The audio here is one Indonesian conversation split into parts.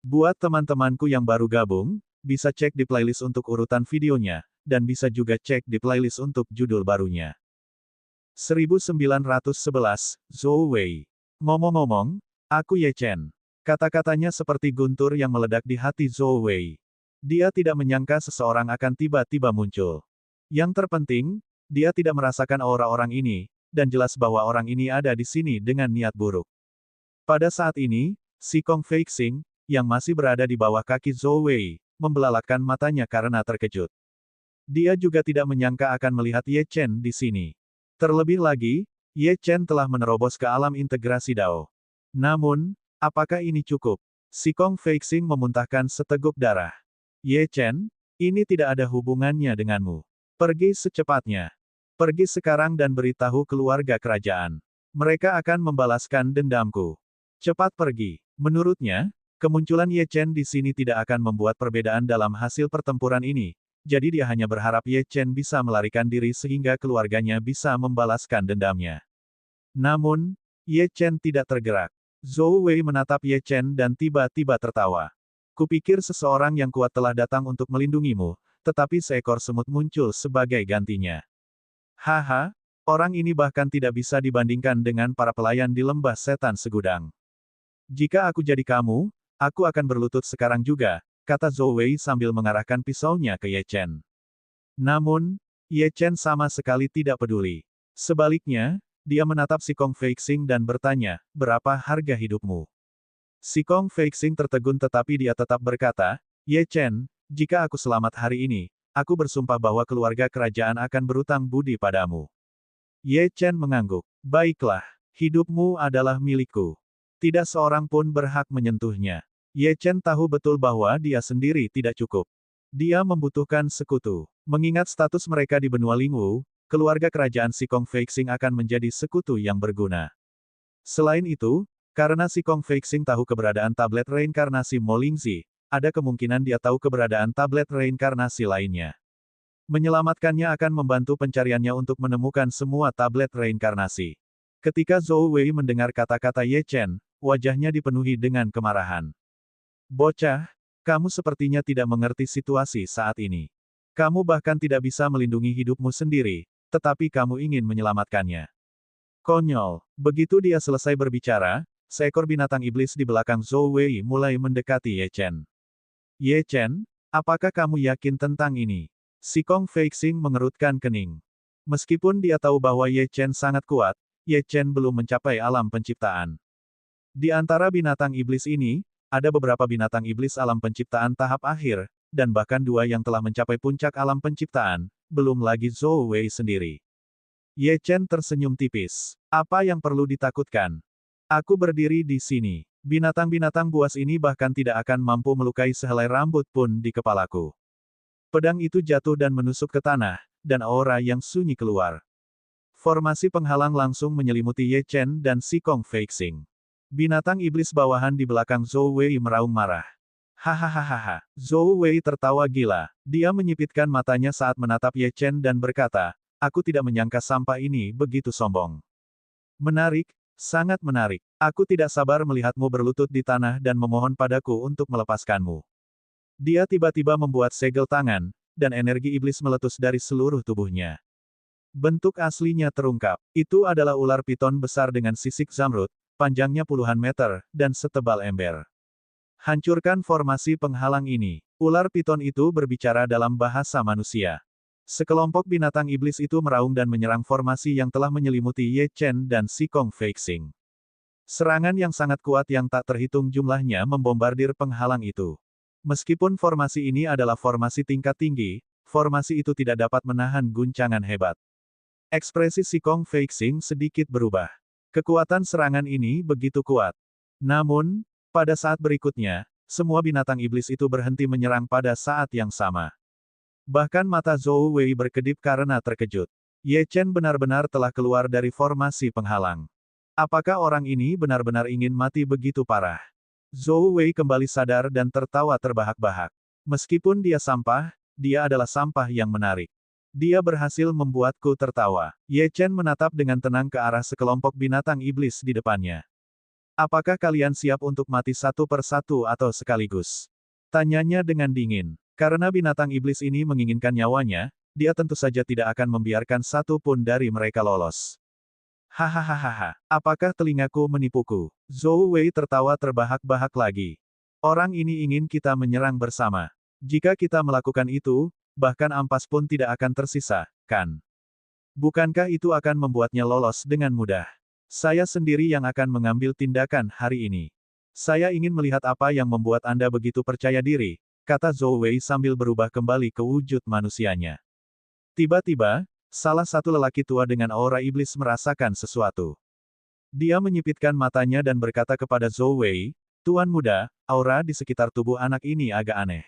Buat teman-temanku yang baru gabung, bisa cek di playlist untuk urutan videonya, dan bisa juga cek di playlist untuk judul barunya. 1911, Zhou Wei. Ngomong-ngomong, aku Ye Chen. Kata-katanya seperti guntur yang meledak di hati Zhou Wei. Dia tidak menyangka seseorang akan tiba-tiba muncul. Yang terpenting, dia tidak merasakan aura orang ini, dan jelas bahwa orang ini ada di sini dengan niat buruk. Pada saat ini, si Kong Feixing, yang masih berada di bawah kaki Zhou Wei, membelalakkan matanya karena terkejut. Dia juga tidak menyangka akan melihat Ye Chen di sini. Terlebih lagi, Ye Chen telah menerobos ke alam integrasi Dao. Namun, apakah ini cukup? Si Kong Feixing memuntahkan seteguk darah. Ye Chen, ini tidak ada hubungannya denganmu. Pergi secepatnya. Pergi sekarang dan beritahu keluarga kerajaan. Mereka akan membalaskan dendamku. Cepat pergi. Menurutnya, kemunculan Ye Chen di sini tidak akan membuat perbedaan dalam hasil pertempuran ini. Jadi dia hanya berharap Ye Chen bisa melarikan diri sehingga keluarganya bisa membalaskan dendamnya. Namun, Ye Chen tidak tergerak. Zhou Wei menatap Ye Chen dan tiba-tiba tertawa. Kupikir seseorang yang kuat telah datang untuk melindungimu, tetapi seekor semut muncul sebagai gantinya. Haha, orang ini bahkan tidak bisa dibandingkan dengan para pelayan di lembah setan segudang. Jika aku jadi kamu, aku akan berlutut sekarang juga, kata Zhou Wei sambil mengarahkan pisaunya ke Ye Chen. Namun, Ye Chen sama sekali tidak peduli. Sebaliknya, dia menatap si Kong Feixing dan bertanya, berapa harga hidupmu? Si Kong Feixing tertegun tetapi dia tetap berkata, Ye Chen, jika aku selamat hari ini, aku bersumpah bahwa keluarga kerajaan akan berutang budi padamu. Ye Chen mengangguk. Baiklah, hidupmu adalah milikku. Tidak seorang pun berhak menyentuhnya. Ye Chen tahu betul bahwa dia sendiri tidak cukup. Dia membutuhkan sekutu. Mengingat status mereka di benua Lingwu, keluarga kerajaan si Kong Feixing akan menjadi sekutu yang berguna. Selain itu, karena si Kong Feixing tahu keberadaan tablet reinkarnasi Mo Lingzi, ada kemungkinan dia tahu keberadaan tablet reinkarnasi lainnya. Menyelamatkannya akan membantu pencariannya untuk menemukan semua tablet reinkarnasi. Ketika Zhou Wei mendengar kata-kata Ye Chen, wajahnya dipenuhi dengan kemarahan. Bocah, kamu sepertinya tidak mengerti situasi saat ini. Kamu bahkan tidak bisa melindungi hidupmu sendiri, tetapi kamu ingin menyelamatkannya. Konyol. Begitu dia selesai berbicara, seekor binatang iblis di belakang Zhou Wei mulai mendekati Ye Chen. Ye Chen, apakah kamu yakin tentang ini? Si Kong Feixing mengerutkan kening. Meskipun dia tahu bahwa Ye Chen sangat kuat, Ye Chen belum mencapai alam penciptaan. Di antara binatang iblis ini, ada beberapa binatang iblis alam penciptaan tahap akhir, dan bahkan dua yang telah mencapai puncak alam penciptaan, belum lagi Zhou Wei sendiri. Ye Chen tersenyum tipis. Apa yang perlu ditakutkan? Aku berdiri di sini. Binatang-binatang buas ini bahkan tidak akan mampu melukai sehelai rambut pun di kepalaku. Pedang itu jatuh dan menusuk ke tanah, dan aura yang sunyi keluar. Formasi penghalang langsung menyelimuti Ye Chen dan si Kong Feixing. Binatang iblis bawahan di belakang Zhou Wei meraung marah. Hahaha. Zhou Wei tertawa gila. Dia menyipitkan matanya saat menatap Ye Chen dan berkata, aku tidak menyangka sampah ini begitu sombong. Menarik, sangat menarik. Aku tidak sabar melihatmu berlutut di tanah dan memohon padaku untuk melepaskanmu. Dia tiba-tiba membuat segel tangan, dan energi iblis meletus dari seluruh tubuhnya. Bentuk aslinya terungkap. Itu adalah ular piton besar dengan sisik zamrud, panjangnya puluhan meter, dan setebal ember. Hancurkan formasi penghalang ini. Ular piton itu berbicara dalam bahasa manusia. Sekelompok binatang iblis itu meraung dan menyerang formasi yang telah menyelimuti Ye Chen dan si Kong Feixing. Serangan yang sangat kuat yang tak terhitung jumlahnya membombardir penghalang itu. Meskipun formasi ini adalah formasi tingkat tinggi, formasi itu tidak dapat menahan guncangan hebat. Ekspresi si Kong Feixing sedikit berubah. Kekuatan serangan ini begitu kuat. Namun, pada saat berikutnya, semua binatang iblis itu berhenti menyerang pada saat yang sama. Bahkan mata Zhou Wei berkedip karena terkejut. Ye Chen benar-benar telah keluar dari formasi penghalang. Apakah orang ini benar-benar ingin mati begitu parah? Zhou Wei kembali sadar dan tertawa terbahak-bahak. Meskipun dia sampah, dia adalah sampah yang menarik. Dia berhasil membuatku tertawa. Ye Chen menatap dengan tenang ke arah sekelompok binatang iblis di depannya. Apakah kalian siap untuk mati satu persatu atau sekaligus? Tanyanya dengan dingin. Karena binatang iblis ini menginginkan nyawanya, dia tentu saja tidak akan membiarkan satu pun dari mereka lolos. Hahaha, apakah telingaku menipuku? Zhou Wei tertawa terbahak-bahak lagi. Orang ini ingin kita menyerang bersama. Jika kita melakukan itu, bahkan ampas pun tidak akan tersisa, kan? Bukankah itu akan membuatnya lolos dengan mudah? Saya sendiri yang akan mengambil tindakan hari ini. Saya ingin melihat apa yang membuat Anda begitu percaya diri, kata Zhou Wei sambil berubah kembali ke wujud manusianya. Tiba-tiba, salah satu lelaki tua dengan aura iblis merasakan sesuatu. Dia menyipitkan matanya dan berkata kepada Zhou Wei, "Tuan muda, aura di sekitar tubuh anak ini agak aneh.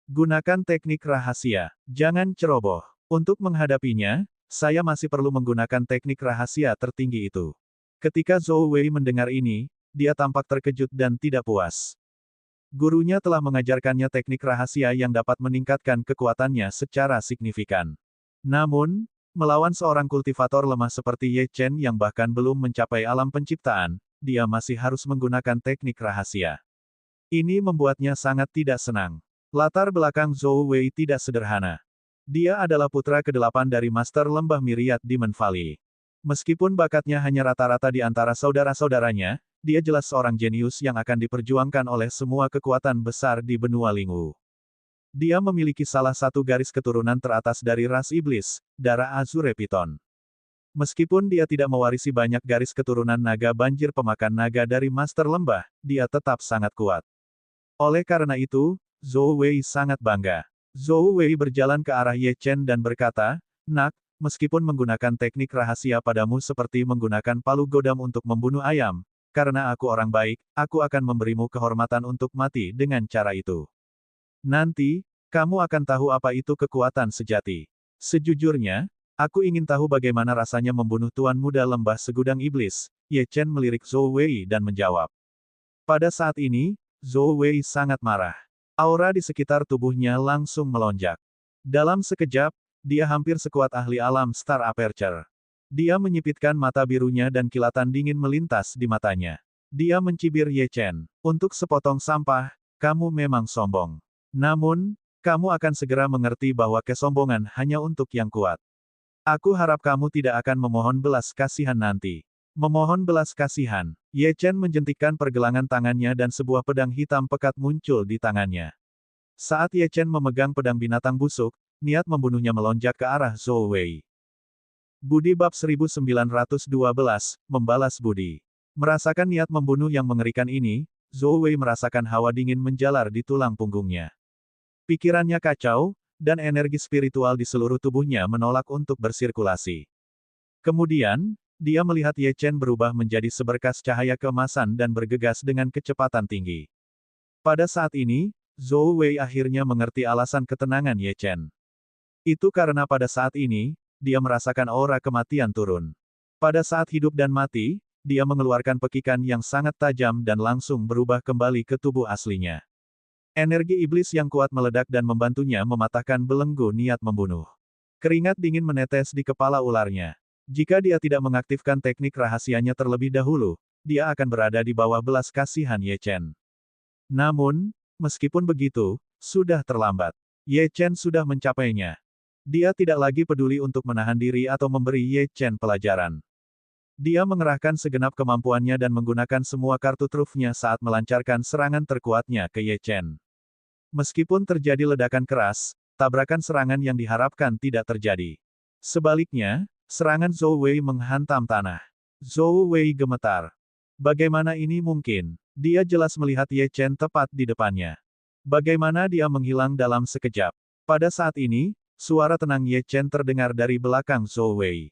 Gunakan teknik rahasia, jangan ceroboh. Untuk menghadapinya, saya masih perlu menggunakan teknik rahasia tertinggi itu." Ketika Zhou Wei mendengar ini, dia tampak terkejut dan tidak puas. Gurunya telah mengajarkannya teknik rahasia yang dapat meningkatkan kekuatannya secara signifikan. Namun, melawan seorang kultivator lemah seperti Ye Chen yang bahkan belum mencapai alam penciptaan, dia masih harus menggunakan teknik rahasia. Ini membuatnya sangat tidak senang. Latar belakang Zhou Wei tidak sederhana. Dia adalah putra ke-8 dari Master Lembah Myriad Demon Valley. Meskipun bakatnya hanya rata-rata di antara saudara-saudaranya, dia jelas seorang jenius yang akan diperjuangkan oleh semua kekuatan besar di benua Lingwu. Dia memiliki salah satu garis keturunan teratas dari ras iblis, darah Azure Piton. Meskipun dia tidak mewarisi banyak garis keturunan naga banjir pemakan naga dari Master Lembah, dia tetap sangat kuat. Oleh karena itu, Zhou Wei sangat bangga. Zhou Wei berjalan ke arah Ye Chen dan berkata, "Nak, meskipun menggunakan teknik rahasia padamu seperti menggunakan palu godam untuk membunuh ayam, karena aku orang baik, aku akan memberimu kehormatan untuk mati dengan cara itu. Nanti, kamu akan tahu apa itu kekuatan sejati. Sejujurnya, aku ingin tahu bagaimana rasanya membunuh Tuan Muda Lembah Segudang Iblis." Ye Chen melirik Zhou Wei dan menjawab. Pada saat ini, Zhou Wei sangat marah. Aura di sekitar tubuhnya langsung melonjak. Dalam sekejap, dia hampir sekuat ahli alam Star Aperture. Dia menyipitkan mata birunya dan kilatan dingin melintas di matanya. Dia mencibir Ye Chen. "Untuk sepotong sampah, kamu memang sombong. Namun, kamu akan segera mengerti bahwa kesombongan hanya untuk yang kuat. Aku harap kamu tidak akan memohon belas kasihan nanti." Memohon belas kasihan. Ye Chen menjentikkan pergelangan tangannya dan sebuah pedang hitam pekat muncul di tangannya. Saat Ye Chen memegang pedang binatang busuk, niat membunuhnya melonjak ke arah Zhou Wei. Budi bab 1912, membalas budi. Merasakan niat membunuh yang mengerikan ini, Zhou Wei merasakan hawa dingin menjalar di tulang punggungnya. Pikirannya kacau, dan energi spiritual di seluruh tubuhnya menolak untuk bersirkulasi. Kemudian, dia melihat Ye Chen berubah menjadi seberkas cahaya keemasan dan bergegas dengan kecepatan tinggi. Pada saat ini, Zhou Wei akhirnya mengerti alasan ketenangan Ye Chen. Itu karena pada saat ini, dia merasakan aura kematian turun. Pada saat hidup dan mati, dia mengeluarkan pekikan yang sangat tajam dan langsung berubah kembali ke tubuh aslinya. Energi iblis yang kuat meledak dan membantunya mematahkan belenggu niat membunuh. Keringat dingin menetes di kepala ularnya. Jika dia tidak mengaktifkan teknik rahasianya terlebih dahulu, dia akan berada di bawah belas kasihan Ye Chen. Namun, meskipun begitu, sudah terlambat. Ye Chen sudah mencapainya. Dia tidak lagi peduli untuk menahan diri atau memberi Ye Chen pelajaran. Dia mengerahkan segenap kemampuannya dan menggunakan semua kartu trufnya saat melancarkan serangan terkuatnya ke Ye Chen. Meskipun terjadi ledakan keras, tabrakan serangan yang diharapkan tidak terjadi. Sebaliknya, serangan Zhou Wei menghantam tanah. Zhou Wei gemetar. Bagaimana ini mungkin? Dia jelas melihat Ye Chen tepat di depannya. Bagaimana dia menghilang dalam sekejap? Pada saat ini, suara tenang Ye Chen terdengar dari belakang Zhou Wei.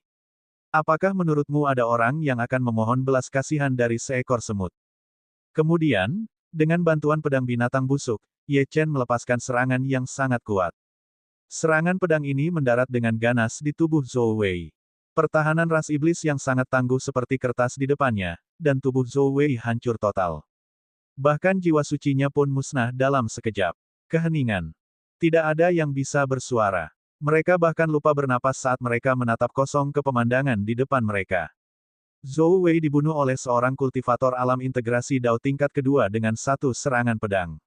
"Apakah menurutmu ada orang yang akan memohon belas kasihan dari seekor semut?" Kemudian, dengan bantuan pedang binatang busuk, Ye Chen melepaskan serangan yang sangat kuat. Serangan pedang ini mendarat dengan ganas di tubuh Zhou Wei. Pertahanan ras iblis yang sangat tangguh seperti kertas di depannya, dan tubuh Zhou Wei hancur total. Bahkan jiwa sucinya pun musnah dalam sekejap. Keheningan. Tidak ada yang bisa bersuara. Mereka bahkan lupa bernapas saat mereka menatap kosong ke pemandangan di depan mereka. Zhou Wei dibunuh oleh seorang kultivator alam integrasi Dao tingkat kedua dengan satu serangan pedang.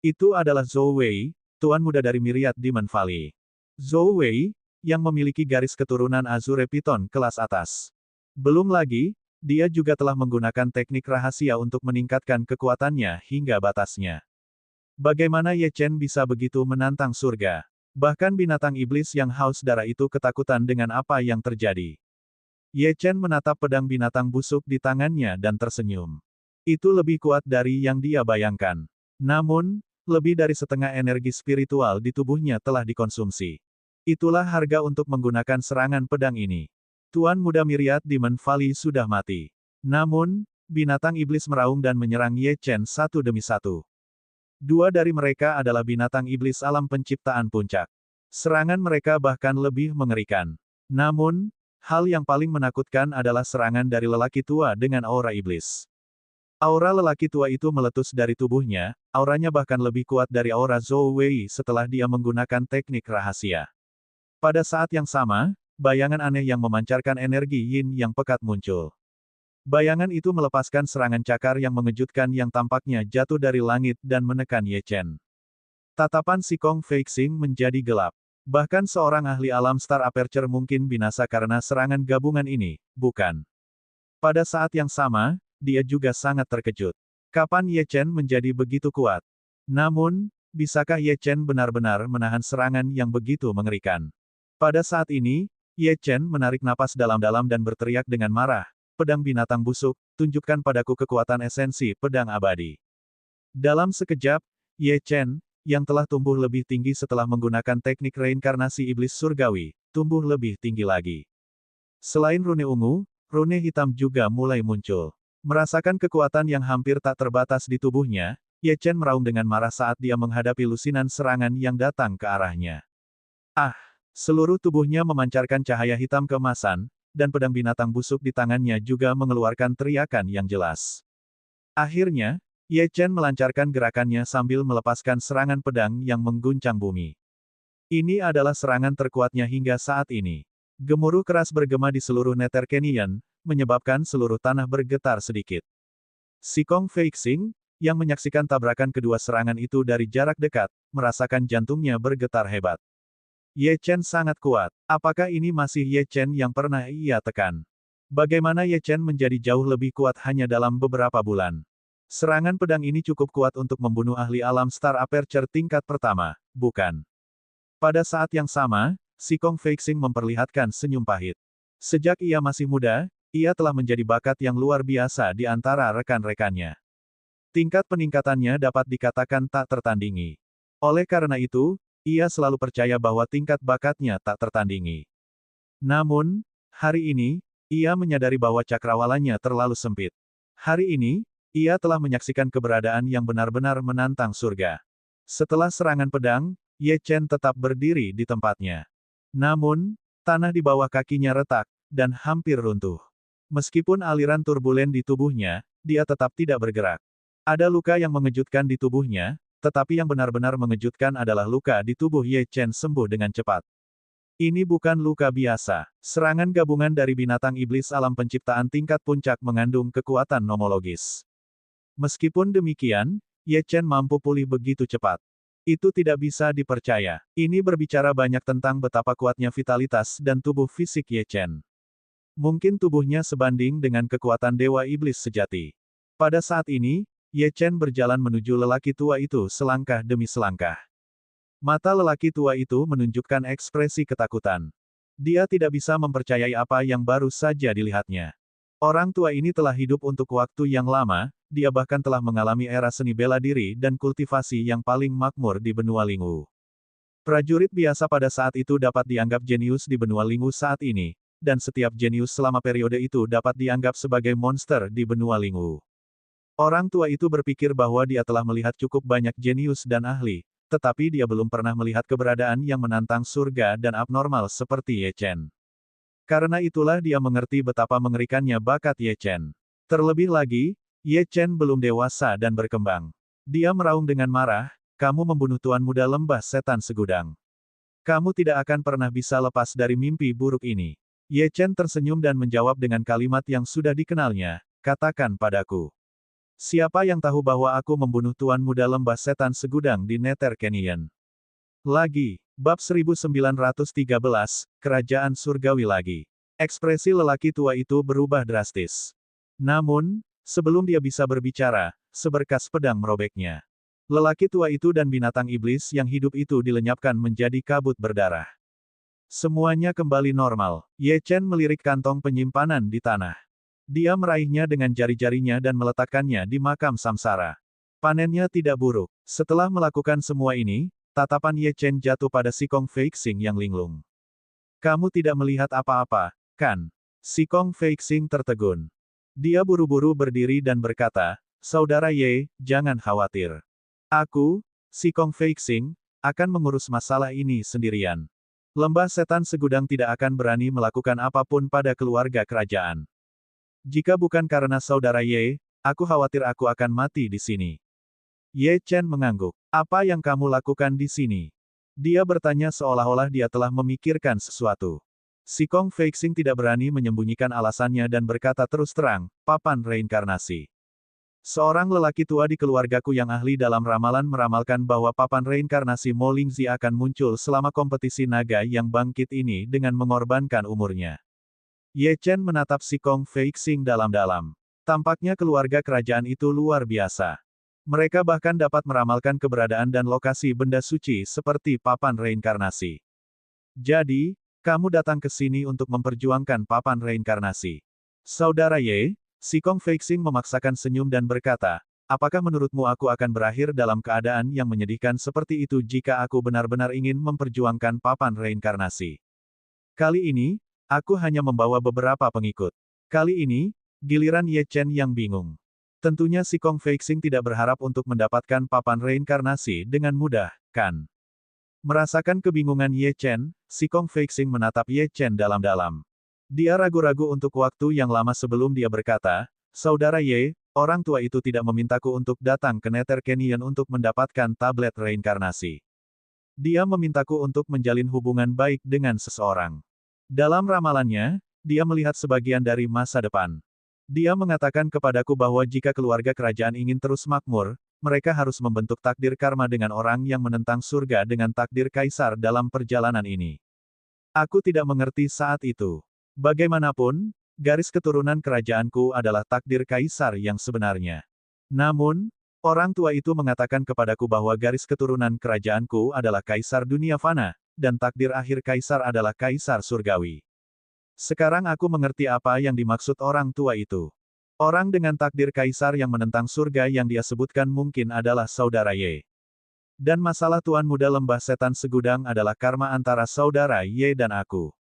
Itu adalah Zhou Wei, tuan muda dari Myriad Demon Valley. Zhou Wei, yang memiliki garis keturunan Azure Python kelas atas. Belum lagi, dia juga telah menggunakan teknik rahasia untuk meningkatkan kekuatannya hingga batasnya. Bagaimana Ye Chen bisa begitu menantang surga? Bahkan binatang iblis yang haus darah itu ketakutan dengan apa yang terjadi. Ye Chen menatap pedang binatang busuk di tangannya dan tersenyum. Itu lebih kuat dari yang dia bayangkan. Namun, lebih dari setengah energi spiritual di tubuhnya telah dikonsumsi. Itulah harga untuk menggunakan serangan pedang ini. Tuan muda Myriad Demon Valley sudah mati. Namun, binatang iblis meraung dan menyerang Ye Chen satu demi satu. Dua dari mereka adalah binatang iblis alam penciptaan puncak. Serangan mereka bahkan lebih mengerikan. Namun, hal yang paling menakutkan adalah serangan dari lelaki tua dengan aura iblis. Aura lelaki tua itu meletus dari tubuhnya, auranya bahkan lebih kuat dari aura Zhou Wei setelah dia menggunakan teknik rahasia. Pada saat yang sama, bayangan aneh yang memancarkan energi yin yang pekat muncul. Bayangan itu melepaskan serangan cakar yang mengejutkan yang tampaknya jatuh dari langit dan menekan Ye Chen. Tatapan si Kong Feixing menjadi gelap. Bahkan seorang ahli alam Star Aperture mungkin binasa karena serangan gabungan ini, bukan? Pada saat yang sama, dia juga sangat terkejut. Kapan Ye Chen menjadi begitu kuat? Namun, bisakah Ye Chen benar-benar menahan serangan yang begitu mengerikan? Pada saat ini, Ye Chen menarik napas dalam-dalam dan berteriak dengan marah, "Pedang binatang busuk, tunjukkan padaku kekuatan esensi pedang abadi." Dalam sekejap, Ye Chen, yang telah tumbuh lebih tinggi setelah menggunakan teknik reinkarnasi iblis surgawi, tumbuh lebih tinggi lagi. Selain rune ungu, rune hitam juga mulai muncul. Merasakan kekuatan yang hampir tak terbatas di tubuhnya, Ye Chen meraung dengan marah saat dia menghadapi lusinan serangan yang datang ke arahnya. Ah! Seluruh tubuhnya memancarkan cahaya hitam keemasan, dan pedang binatang busuk di tangannya juga mengeluarkan teriakan yang jelas. Akhirnya, Ye Chen melancarkan gerakannya sambil melepaskan serangan pedang yang mengguncang bumi. Ini adalah serangan terkuatnya hingga saat ini. Gemuruh keras bergema di seluruh Nether Canyon, menyebabkan seluruh tanah bergetar sedikit. Si Kong Feixing, yang menyaksikan tabrakan kedua serangan itu dari jarak dekat, merasakan jantungnya bergetar hebat. Ye Chen sangat kuat. Apakah ini masih Ye Chen yang pernah ia tekan? Bagaimana Ye Chen menjadi jauh lebih kuat hanya dalam beberapa bulan? Serangan pedang ini cukup kuat untuk membunuh ahli alam Star Aperture tingkat pertama, bukan? Pada saat yang sama, si Kong Feixing memperlihatkan senyum pahit. Sejak ia masih muda, ia telah menjadi bakat yang luar biasa di antara rekan-rekannya. Tingkat peningkatannya dapat dikatakan tak tertandingi. Oleh karena itu, ia selalu percaya bahwa tingkat bakatnya tak tertandingi. Namun, hari ini, ia menyadari bahwa cakrawalannya terlalu sempit. Hari ini, ia telah menyaksikan keberadaan yang benar-benar menantang surga. Setelah serangan pedang, Ye Chen tetap berdiri di tempatnya. Namun, tanah di bawah kakinya retak, dan hampir runtuh. Meskipun aliran turbulen di tubuhnya, dia tetap tidak bergerak. Ada luka yang mengejutkan di tubuhnya, tetapi yang benar-benar mengejutkan adalah luka di tubuh Ye Chen sembuh dengan cepat. Ini bukan luka biasa. Serangan gabungan dari binatang iblis alam penciptaan tingkat puncak mengandung kekuatan nomologis. Meskipun demikian, Ye Chen mampu pulih begitu cepat. Itu tidak bisa dipercaya. Ini berbicara banyak tentang betapa kuatnya vitalitas dan tubuh fisik Ye Chen. Mungkin tubuhnya sebanding dengan kekuatan dewa iblis sejati. Pada saat ini, Ye Chen berjalan menuju lelaki tua itu selangkah demi selangkah. Mata lelaki tua itu menunjukkan ekspresi ketakutan. Dia tidak bisa mempercayai apa yang baru saja dilihatnya. Orang tua ini telah hidup untuk waktu yang lama, dia bahkan telah mengalami era seni bela diri dan kultivasi yang paling makmur di benua Lingwu. Prajurit biasa pada saat itu dapat dianggap jenius di benua Lingwu saat ini, dan setiap jenius selama periode itu dapat dianggap sebagai monster di benua Lingwu. Orang tua itu berpikir bahwa dia telah melihat cukup banyak jenius dan ahli, tetapi dia belum pernah melihat keberadaan yang menantang surga dan abnormal seperti Ye Chen. Karena itulah dia mengerti betapa mengerikannya bakat Ye Chen. Terlebih lagi, Ye Chen belum dewasa dan berkembang. Dia meraung dengan marah, "Kamu membunuh Tuan Muda Lembah Setan Segudang. Kamu tidak akan pernah bisa lepas dari mimpi buruk ini." Ye Chen tersenyum dan menjawab dengan kalimat yang sudah dikenalnya, katakan padaku. Siapa yang tahu bahwa aku membunuh Tuan Muda Lembah Setan Segudang di Nether Canyon? Lagi, bab 1913, Kerajaan Surgawi lagi. Ekspresi lelaki tua itu berubah drastis. Namun, sebelum dia bisa berbicara, seberkas pedang merobeknya. Lelaki tua itu dan binatang iblis yang hidup itu dilenyapkan menjadi kabut berdarah. Semuanya kembali normal. Ye Chen melirik kantong penyimpanan di tanah. Dia meraihnya dengan jari-jarinya dan meletakkannya di makam samsara. Panennya tidak buruk. Setelah melakukan semua ini, tatapan Ye Chen jatuh pada Si Kong Feixing yang linglung. Kamu tidak melihat apa-apa, kan? Si Kong Feixing tertegun. Dia buru-buru berdiri dan berkata, Saudara Ye, jangan khawatir. Aku, Si Kong Feixing, akan mengurus masalah ini sendirian. Lembah Setan Segudang tidak akan berani melakukan apapun pada keluarga kerajaan. Jika bukan karena Saudara Ye, aku khawatir aku akan mati di sini. Ye Chen mengangguk. Apa yang kamu lakukan di sini? Dia bertanya seolah-olah dia telah memikirkan sesuatu. Si Kong Feixing tidak berani menyembunyikan alasannya dan berkata terus terang, papan reinkarnasi. Seorang lelaki tua di keluargaku yang ahli dalam ramalan meramalkan bahwa papan reinkarnasi Mo Lingzi akan muncul selama kompetisi naga yang bangkit ini dengan mengorbankan umurnya. Ye Chen menatap Si Kong Feixing dalam-dalam. Tampaknya keluarga kerajaan itu luar biasa. Mereka bahkan dapat meramalkan keberadaan dan lokasi benda suci seperti papan reinkarnasi. Jadi, kamu datang ke sini untuk memperjuangkan papan reinkarnasi. Saudara Ye, Si Kong Feixing memaksakan senyum dan berkata, apakah menurutmu aku akan berakhir dalam keadaan yang menyedihkan seperti itu jika aku benar-benar ingin memperjuangkan papan reinkarnasi? Kali ini, aku hanya membawa beberapa pengikut. Kali ini, giliran Ye Chen yang bingung. Tentunya Si Kong Feixing tidak berharap untuk mendapatkan papan reinkarnasi dengan mudah, kan? Merasakan kebingungan Ye Chen, Si Kong Feixing menatap Ye Chen dalam-dalam. Dia ragu-ragu untuk waktu yang lama sebelum dia berkata, Saudara Ye, orang tua itu tidak memintaku untuk datang ke Nether Canyon untuk mendapatkan tablet reinkarnasi. Dia memintaku untuk menjalin hubungan baik dengan seseorang. Dalam ramalannya, dia melihat sebagian dari masa depan. Dia mengatakan kepadaku bahwa jika keluarga kerajaan ingin terus makmur, mereka harus membentuk takdir karma dengan orang yang menentang surga dengan takdir kaisar dalam perjalanan ini. Aku tidak mengerti saat itu. Bagaimanapun, garis keturunan kerajaanku adalah takdir kaisar yang sebenarnya. Namun, orang tua itu mengatakan kepadaku bahwa garis keturunan kerajaanku adalah kaisar dunia fana, dan takdir akhir kaisar adalah kaisar surgawi. Sekarang aku mengerti apa yang dimaksud orang tua itu. Orang dengan takdir kaisar yang menentang surga yang dia sebutkan mungkin adalah Saudara Ye. Dan masalah Tuan Muda Lembah Setan Segudang adalah karma antara Saudara Ye dan aku.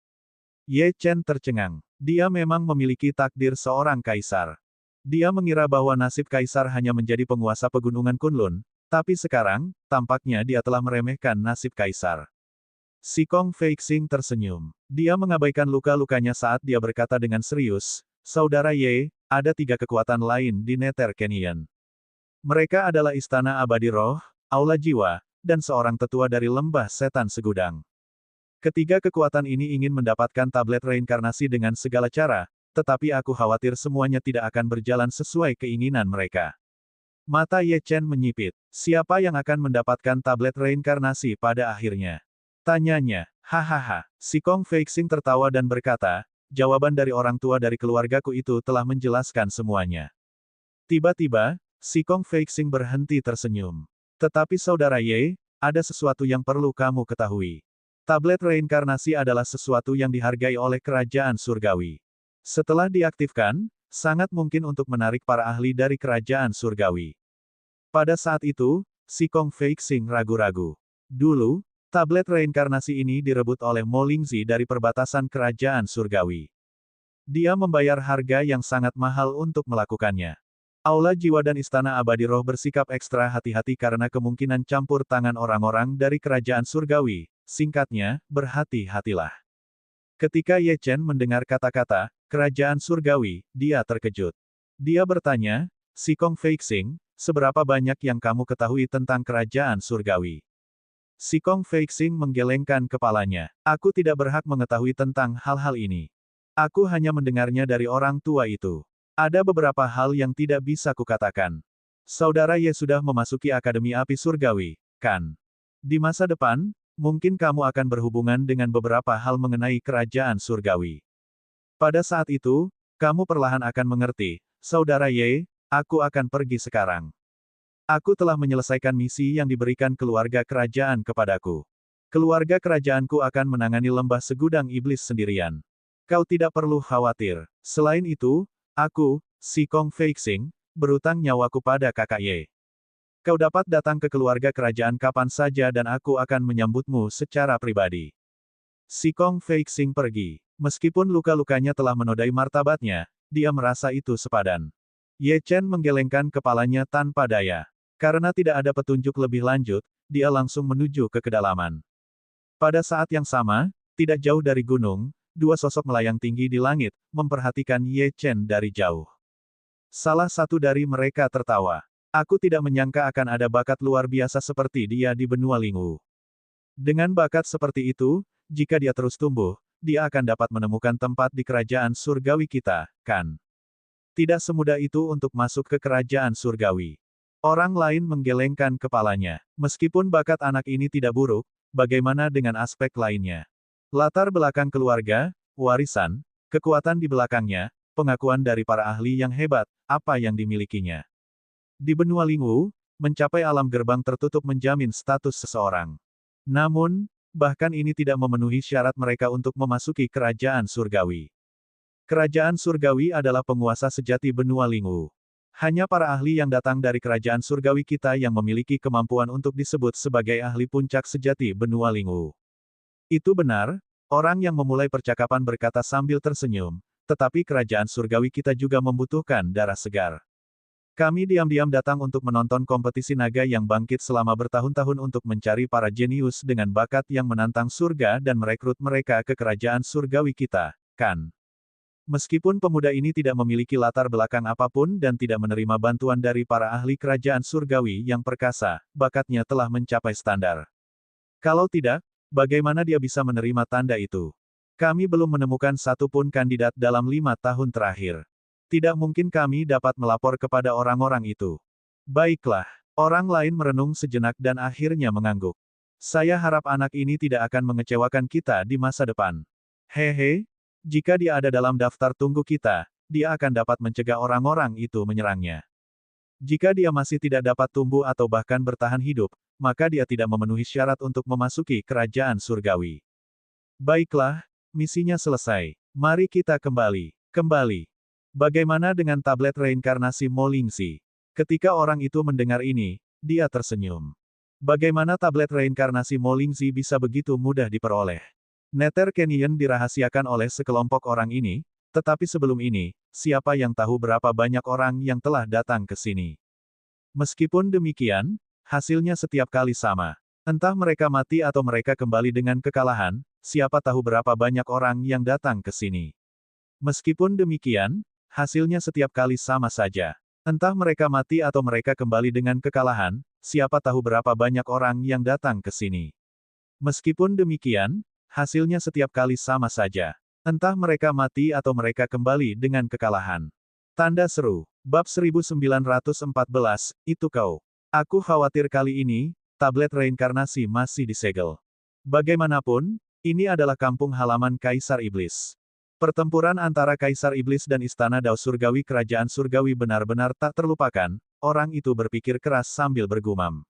Ye Chen tercengang. Dia memang memiliki takdir seorang kaisar. Dia mengira bahwa nasib kaisar hanya menjadi penguasa pegunungan Kunlun, tapi sekarang, tampaknya dia telah meremehkan nasib kaisar. Si Kong Feixing tersenyum. Dia mengabaikan luka-lukanya saat dia berkata dengan serius, Saudara Ye, ada 3 kekuatan lain di Nether Canyon. Mereka adalah Istana Abadi Roh, Aula Jiwa, dan seorang tetua dari Lembah Setan Segudang. Ketiga kekuatan ini ingin mendapatkan tablet reinkarnasi dengan segala cara, tetapi aku khawatir semuanya tidak akan berjalan sesuai keinginan mereka. Mata Ye Chen menyipit. Siapa yang akan mendapatkan tablet reinkarnasi pada akhirnya? Tanyanya. Hahaha. Si Kong Feixing tertawa dan berkata, jawaban dari orang tua dari keluargaku itu telah menjelaskan semuanya. Tiba-tiba, Si Kong Feixing berhenti tersenyum. Tetapi Saudara Ye, ada sesuatu yang perlu kamu ketahui. Tablet reinkarnasi adalah sesuatu yang dihargai oleh kerajaan surgawi. Setelah diaktifkan, sangat mungkin untuk menarik para ahli dari kerajaan surgawi. Pada saat itu, Si Kong Feixing ragu-ragu. Dulu, tablet reinkarnasi ini direbut oleh Mo Lingzi dari perbatasan kerajaan surgawi. Dia membayar harga yang sangat mahal untuk melakukannya. Aula Jiwa dan Istana Abadi Roh bersikap ekstra hati-hati karena kemungkinan campur tangan orang-orang dari kerajaan surgawi. Singkatnya, berhati-hatilah. Ketika Ye Chen mendengar kata-kata, kerajaan surgawi, dia terkejut. Dia bertanya, Si Kong Feixing, seberapa banyak yang kamu ketahui tentang kerajaan surgawi? Si Kong Feixing menggelengkan kepalanya. Aku tidak berhak mengetahui tentang hal-hal ini. Aku hanya mendengarnya dari orang tua itu. Ada beberapa hal yang tidak bisa kukatakan. Saudara Ye sudah memasuki Akademi Api Surgawi, kan? Di masa depan, mungkin kamu akan berhubungan dengan beberapa hal mengenai kerajaan surgawi. Pada saat itu, kamu perlahan akan mengerti, Saudara Ye, aku akan pergi sekarang. Aku telah menyelesaikan misi yang diberikan keluarga kerajaan kepadaku. Keluarga kerajaanku akan menangani lembah segudang iblis sendirian. Kau tidak perlu khawatir. Selain itu, aku, Si Kong Feixing, berutang nyawaku pada kakak Ye. Kau dapat datang ke keluarga kerajaan kapan saja dan aku akan menyambutmu secara pribadi. Si Kong Feixing pergi. Meskipun luka-lukanya telah menodai martabatnya, dia merasa itu sepadan. Ye Chen menggelengkan kepalanya tanpa daya. Karena tidak ada petunjuk lebih lanjut, dia langsung menuju ke kedalaman. Pada saat yang sama, tidak jauh dari gunung, dua sosok melayang tinggi di langit, memperhatikan Ye Chen dari jauh. Salah satu dari mereka tertawa. Aku tidak menyangka akan ada bakat luar biasa seperti dia di benua Lingwu. Dengan bakat seperti itu, jika dia terus tumbuh, dia akan dapat menemukan tempat di kerajaan surgawi kita, kan? Tidak semudah itu untuk masuk ke kerajaan surgawi. Orang lain menggelengkan kepalanya. Meskipun bakat anak ini tidak buruk, bagaimana dengan aspek lainnya? Latar belakang keluarga, warisan, kekuatan di belakangnya, pengakuan dari para ahli yang hebat, apa yang dimilikinya. Di benua Lingwu, mencapai alam gerbang tertutup menjamin status seseorang. Namun, bahkan ini tidak memenuhi syarat mereka untuk memasuki kerajaan surgawi. Kerajaan surgawi adalah penguasa sejati benua Lingwu. Hanya para ahli yang datang dari kerajaan surgawi kita yang memiliki kemampuan untuk disebut sebagai ahli puncak sejati benua Lingwu. Itu benar, orang yang memulai percakapan berkata sambil tersenyum, tetapi kerajaan surgawi kita juga membutuhkan darah segar. Kami diam-diam datang untuk menonton kompetisi naga yang bangkit selama bertahun-tahun untuk mencari para jenius dengan bakat yang menantang surga dan merekrut mereka ke kerajaan surgawi kita, kan? Meskipun pemuda ini tidak memiliki latar belakang apapun dan tidak menerima bantuan dari para ahli kerajaan surgawi yang perkasa, bakatnya telah mencapai standar. Kalau tidak, bagaimana dia bisa menerima tanda itu? Kami belum menemukan satupun kandidat dalam 5 tahun terakhir. Tidak mungkin kami dapat melapor kepada orang-orang itu. Baiklah, orang lain merenung sejenak dan akhirnya mengangguk. Saya harap anak ini tidak akan mengecewakan kita di masa depan. Hehe. Jika dia ada dalam daftar tunggu kita, dia akan dapat mencegah orang-orang itu menyerangnya. Jika dia masih tidak dapat tumbuh atau bahkan bertahan hidup, maka dia tidak memenuhi syarat untuk memasuki kerajaan surgawi. Baiklah, misinya selesai. Mari kita kembali. Bagaimana dengan tablet reinkarnasi Mo Lingxi? Ketika orang itu mendengar ini, dia tersenyum. Bagaimana tablet reinkarnasi Mo Lingxi bisa begitu mudah diperoleh? Nether Canyon dirahasiakan oleh sekelompok orang ini, tetapi sebelum ini, siapa yang tahu berapa banyak orang yang telah datang ke sini? Meskipun demikian, hasilnya setiap kali sama. Entah mereka mati atau mereka kembali dengan kekalahan, siapa tahu berapa banyak orang yang datang ke sini. Meskipun demikian, hasilnya setiap kali sama saja. Entah mereka mati atau mereka kembali dengan kekalahan, siapa tahu berapa banyak orang yang datang ke sini. Meskipun demikian, hasilnya setiap kali sama saja. Entah mereka mati atau mereka kembali dengan kekalahan. Tanda seru. Bab 1914, itu kau. Aku khawatir kali ini, tablet reinkarnasi masih disegel. Bagaimanapun, ini adalah kampung halaman Kaisar Iblis. Pertempuran antara Kaisar Iblis dan Istana Dao Surgawi Kerajaan Surgawi benar-benar tak terlupakan, orang itu berpikir keras sambil bergumam.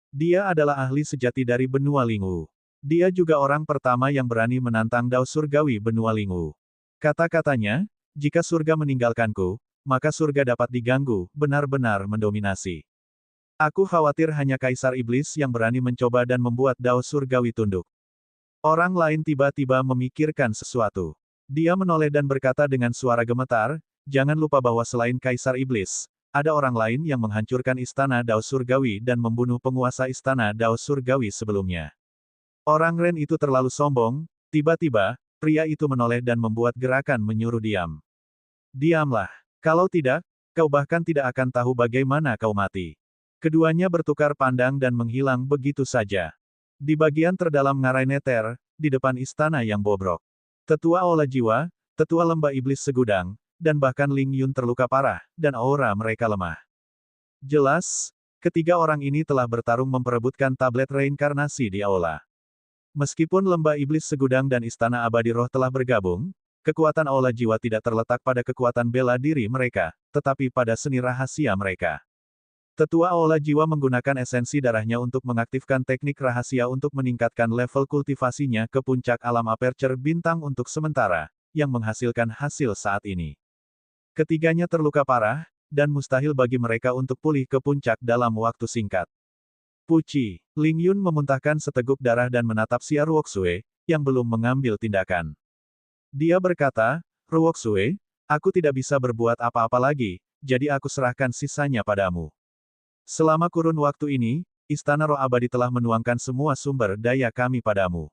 Dia adalah ahli sejati dari benua Lingwu. Dia juga orang pertama yang berani menantang Dao Surgawi benua Lingwu. Kata-katanya, jika surga meninggalkanku, maka surga dapat diganggu, benar-benar mendominasi. Aku khawatir hanya Kaisar Iblis yang berani mencoba dan membuat Dao Surgawi tunduk. Orang lain tiba-tiba memikirkan sesuatu. Dia menoleh dan berkata dengan suara gemetar, jangan lupa bahwa selain Kaisar Iblis, ada orang lain yang menghancurkan Istana Dao Surgawi dan membunuh penguasa Istana Dao Surgawi sebelumnya. Orang Ren itu terlalu sombong, tiba-tiba, pria itu menoleh dan membuat gerakan menyuruh diam. Diamlah. Kalau tidak, kau bahkan tidak akan tahu bagaimana kau mati. Keduanya bertukar pandang dan menghilang begitu saja. Di bagian terdalam ngarai Nether, di depan istana yang bobrok. Tetua Ola Jiwa, Tetua Lembah Iblis Segudang, dan bahkan Ling Yun terluka parah, dan aura mereka lemah. Jelas, ketiga orang ini telah bertarung memperebutkan tablet reinkarnasi di aula. Meskipun Lembah Iblis Segudang dan Istana Abadi Roh telah bergabung, kekuatan aula jiwa tidak terletak pada kekuatan bela diri mereka, tetapi pada seni rahasia mereka. Tetua Aula Jiwa menggunakan esensi darahnya untuk mengaktifkan teknik rahasia untuk meningkatkan level kultivasinya ke puncak alam aperture bintang untuk sementara, yang menghasilkan hasil saat ini. Ketiganya terluka parah, dan mustahil bagi mereka untuk pulih ke puncak dalam waktu singkat. Puci, Ling Yun memuntahkan seteguk darah dan menatap Xia Ruoxue, yang belum mengambil tindakan. Dia berkata, Ruoxue, aku tidak bisa berbuat apa-apa lagi, jadi aku serahkan sisanya padamu. Selama kurun waktu ini, Istana Roh Abadi telah menuangkan semua sumber daya kami padamu.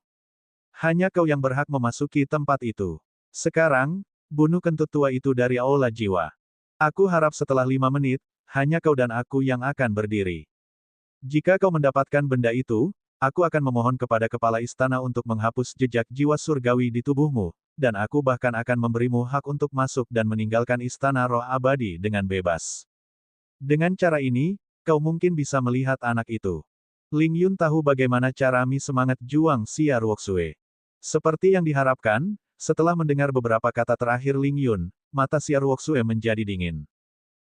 Hanya kau yang berhak memasuki tempat itu. Sekarang, bunuh kentut tua itu dari aula jiwa. Aku harap setelah 5 menit, hanya kau dan aku yang akan berdiri. Jika kau mendapatkan benda itu, aku akan memohon kepada kepala istana untuk menghapus jejak jiwa surgawi di tubuhmu, dan aku bahkan akan memberimu hak untuk masuk dan meninggalkan Istana Roh Abadi dengan bebas. Dengan cara ini, kau mungkin bisa melihat anak itu. Ling Yun tahu bagaimana cara Mi semangat juang Xia Ruoxue. Seperti yang diharapkan, setelah mendengar beberapa kata terakhir Ling Yun, mata Xia Ruoxue menjadi dingin.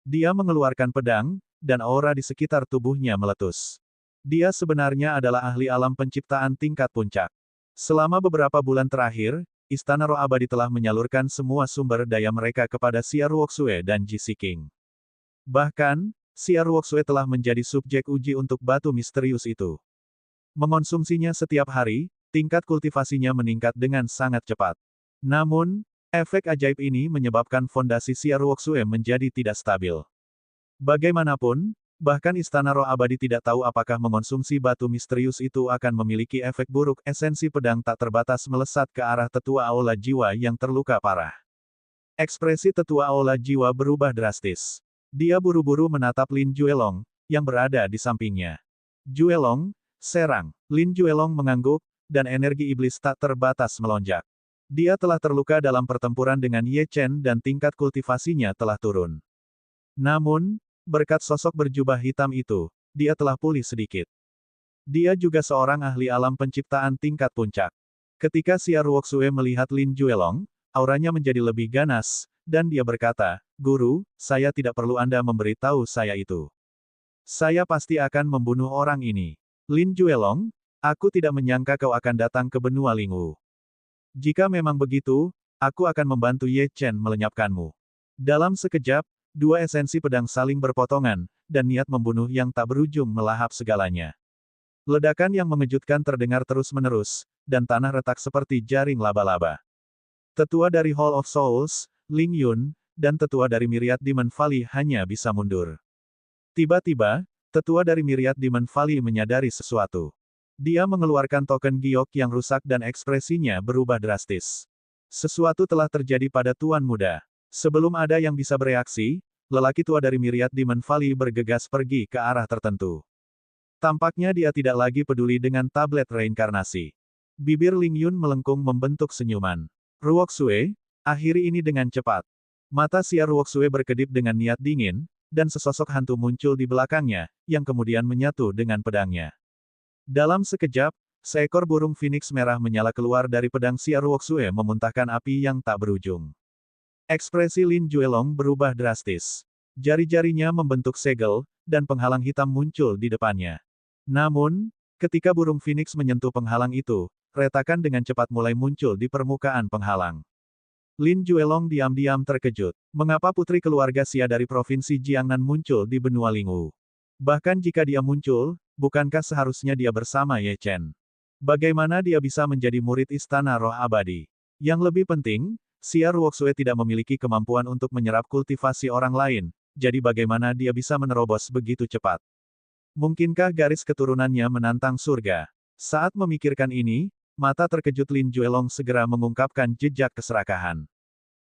Dia mengeluarkan pedang, dan aura di sekitar tubuhnya meletus. Dia sebenarnya adalah ahli alam penciptaan tingkat puncak. Selama beberapa bulan terakhir, Istana Roh Abadi telah menyalurkan semua sumber daya mereka kepada Xia Ruoxue dan Ji King. Bahkan, Xia Ruoxue telah menjadi subjek uji untuk batu misterius itu. Mengonsumsinya setiap hari, tingkat kultivasinya meningkat dengan sangat cepat. Namun, efek ajaib ini menyebabkan fondasi Xia Ruoxue menjadi tidak stabil. Bagaimanapun, bahkan Istana Roh Abadi tidak tahu apakah mengonsumsi batu misterius itu akan memiliki efek buruk. Esensi pedang tak terbatas melesat ke arah tetua aula jiwa yang terluka parah. Ekspresi tetua aula jiwa berubah drastis. Dia buru-buru menatap Lin Juelong, yang berada di sampingnya. Juelong, serang. Lin Juelong mengangguk, dan energi iblis tak terbatas melonjak. Dia telah terluka dalam pertempuran dengan Ye Chen dan tingkat kultivasinya telah turun. Namun, berkat sosok berjubah hitam itu, dia telah pulih sedikit. Dia juga seorang ahli alam penciptaan tingkat puncak. Ketika Xia Ruoxue melihat Lin Juelong, auranya menjadi lebih ganas, dan dia berkata, Guru, saya tidak perlu Anda memberitahu saya itu. Saya pasti akan membunuh orang ini. Lin Juelong, aku tidak menyangka kau akan datang ke benua Lingwu. Jika memang begitu, aku akan membantu Ye Chen melenyapkanmu. Dalam sekejap, dua esensi pedang saling berpotongan, dan niat membunuh yang tak berujung melahap segalanya. Ledakan yang mengejutkan terdengar terus-menerus, dan tanah retak seperti jaring laba-laba. Tetua dari Hall of Souls, Ling Yun, dan tetua dari Myriad Demon Valley hanya bisa mundur. Tiba-tiba, tetua dari Myriad Demon Valley menyadari sesuatu. Dia mengeluarkan token giok yang rusak dan ekspresinya berubah drastis. Sesuatu telah terjadi pada Tuan Muda. Sebelum ada yang bisa bereaksi, lelaki tua dari Myriad Demon Valley bergegas pergi ke arah tertentu. Tampaknya dia tidak lagi peduli dengan tablet reinkarnasi. Bibir Ling Yun melengkung membentuk senyuman. Ruoxue, akhiri ini dengan cepat. Mata Xia Ruoxue berkedip dengan niat dingin, dan sesosok hantu muncul di belakangnya, yang kemudian menyatu dengan pedangnya. Dalam sekejap, seekor burung phoenix merah menyala keluar dari pedang Xia Ruoxue memuntahkan api yang tak berujung. Ekspresi Lin Juelong berubah drastis. Jari-jarinya membentuk segel, dan penghalang hitam muncul di depannya. Namun, ketika burung phoenix menyentuh penghalang itu, retakan dengan cepat mulai muncul di permukaan penghalang. Lin Juelong diam-diam terkejut. Mengapa putri keluarga Xia dari provinsi Jiangnan muncul di benua Lingwu? Bahkan jika dia muncul, bukankah seharusnya dia bersama Ye Chen? Bagaimana dia bisa menjadi murid Istana Roh Abadi? Yang lebih penting, Xia Ruoxue tidak memiliki kemampuan untuk menyerap kultivasi orang lain, jadi bagaimana dia bisa menerobos begitu cepat? Mungkinkah garis keturunannya menantang surga? Saat memikirkan ini, mata terkejut Lin Juelong segera mengungkapkan jejak keserakahan.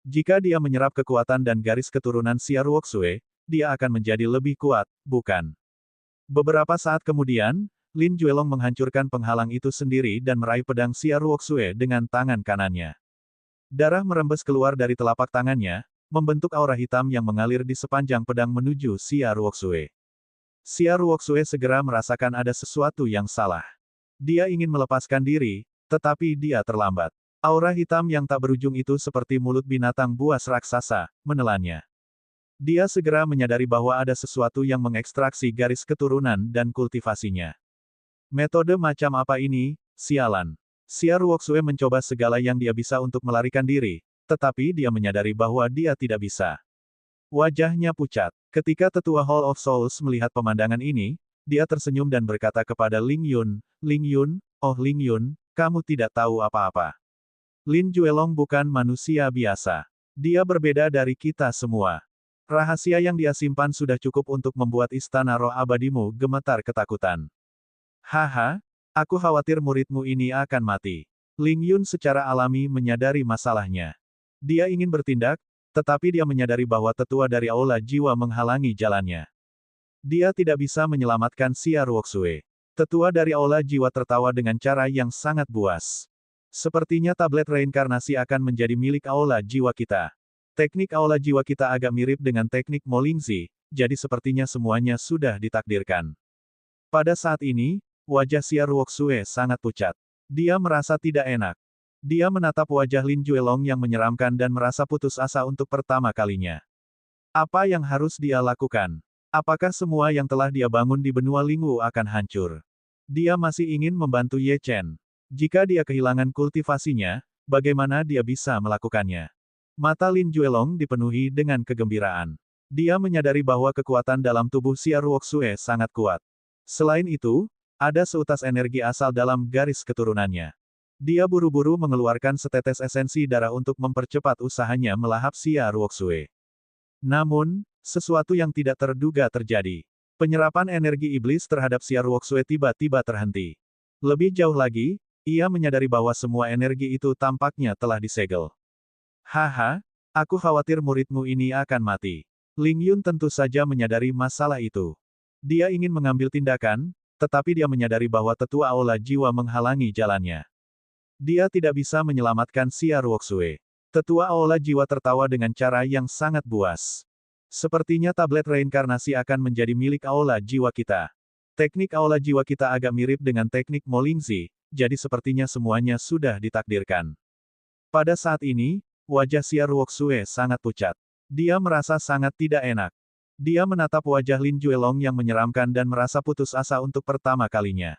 Jika dia menyerap kekuatan dan garis keturunan Xia Ruoxue, dia akan menjadi lebih kuat, bukan? Beberapa saat kemudian, Lin Juelong menghancurkan penghalang itu sendiri dan meraih pedang Xia Ruoxue dengan tangan kanannya. Darah merembes keluar dari telapak tangannya, membentuk aura hitam yang mengalir di sepanjang pedang menuju Xia Ruoxue. Xia Ruoxue segera merasakan ada sesuatu yang salah. Dia ingin melepaskan diri, tetapi dia terlambat. Aura hitam yang tak berujung itu seperti mulut binatang buas raksasa, menelannya. Dia segera menyadari bahwa ada sesuatu yang mengekstraksi garis keturunan dan kultivasinya. Metode macam apa ini, sialan? Xia Ruoxue mencoba segala yang dia bisa untuk melarikan diri, tetapi dia menyadari bahwa dia tidak bisa. Wajahnya pucat. Ketika tetua Hall of Souls melihat pemandangan ini, dia tersenyum dan berkata kepada Ling Yun, "Ling Yun, oh Ling Yun, kamu tidak tahu apa-apa. Lin Juelong bukan manusia biasa. Dia berbeda dari kita semua. Rahasia yang dia simpan sudah cukup untuk membuat istana roh abadimu gemetar ketakutan. Haha, aku khawatir muridmu ini akan mati." Ling Yun secara alami menyadari masalahnya. Dia ingin bertindak, tetapi dia menyadari bahwa tetua dari Aula Jiwa menghalangi jalannya. Dia tidak bisa menyelamatkan Xia Ruoxue. Tetua dari Aula Jiwa tertawa dengan cara yang sangat buas. Sepertinya tablet reinkarnasi akan menjadi milik Aula Jiwa kita. Teknik Aula Jiwa kita agak mirip dengan teknik Molingzi, jadi sepertinya semuanya sudah ditakdirkan. Pada saat ini, wajah Xia Ruoxue sangat pucat. Dia merasa tidak enak. Dia menatap wajah Lin Juelong yang menyeramkan dan merasa putus asa untuk pertama kalinya. Apa yang harus dia lakukan? Apakah semua yang telah dia bangun di benua Lingwu akan hancur? Dia masih ingin membantu Ye Chen. Jika dia kehilangan kultivasinya, bagaimana dia bisa melakukannya? Mata Lin Juelong dipenuhi dengan kegembiraan. Dia menyadari bahwa kekuatan dalam tubuh Xia Ruoxue sangat kuat. Selain itu, ada seutas energi asal dalam garis keturunannya. Dia buru-buru mengeluarkan setetes esensi darah untuk mempercepat usahanya melahap Xia Ruoxue. Namun, sesuatu yang tidak terduga terjadi. Penyerapan energi iblis terhadap Xia Ruoxue tiba-tiba terhenti. Lebih jauh lagi, ia menyadari bahwa semua energi itu tampaknya telah disegel. Haha, aku khawatir muridmu ini akan mati. Ling Yun tentu saja menyadari masalah itu. Dia ingin mengambil tindakan, tetapi dia menyadari bahwa tetua Aula Jiwa menghalangi jalannya. Dia tidak bisa menyelamatkan Xia Ruoxue. Tetua Aula Jiwa tertawa dengan cara yang sangat buas. Sepertinya tablet reinkarnasi akan menjadi milik Aula Jiwa kita. Teknik Aula Jiwa kita agak mirip dengan teknik Molingzi, jadi sepertinya semuanya sudah ditakdirkan. Pada saat ini, wajah Xia Ruoxue sangat pucat. Dia merasa sangat tidak enak. Dia menatap wajah Lin Juelong yang menyeramkan dan merasa putus asa untuk pertama kalinya.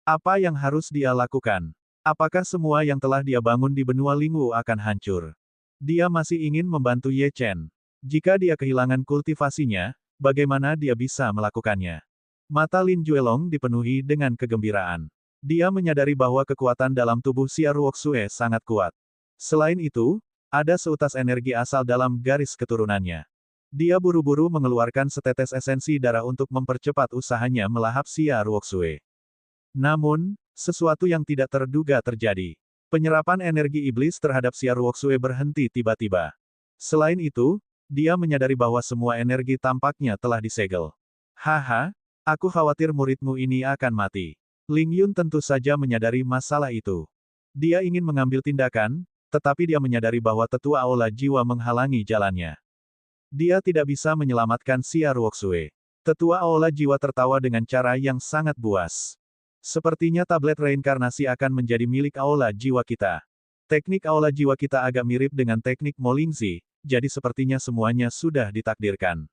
Apa yang harus dia lakukan? Apakah semua yang telah dia bangun di benua Lingwu akan hancur? Dia masih ingin membantu Ye Chen. Jika dia kehilangan kultivasinya, bagaimana dia bisa melakukannya? Mata Lin Juelong dipenuhi dengan kegembiraan. Dia menyadari bahwa kekuatan dalam tubuh Xia Ruoxue sangat kuat. Selain itu, ada seutas energi asal dalam garis keturunannya. Dia buru-buru mengeluarkan setetes esensi darah untuk mempercepat usahanya melahap Xia Ruoxue. Namun, sesuatu yang tidak terduga terjadi. Penyerapan energi iblis terhadap Xia Ruoxue berhenti tiba-tiba. Selain itu, dia menyadari bahwa semua energi tampaknya telah disegel. Haha, aku khawatir muridmu ini akan mati. Ling Yun tentu saja menyadari masalah itu. Dia ingin mengambil tindakan, tetapi dia menyadari bahwa tetua Aula Jiwa menghalangi jalannya. Dia tidak bisa menyelamatkan Xia Ruoxue. Tetua Aula Jiwa tertawa dengan cara yang sangat buas. Sepertinya tablet reinkarnasi akan menjadi milik Aula Jiwa kita. Teknik Aula Jiwa kita agak mirip dengan teknik Molingzi, jadi sepertinya semuanya sudah ditakdirkan.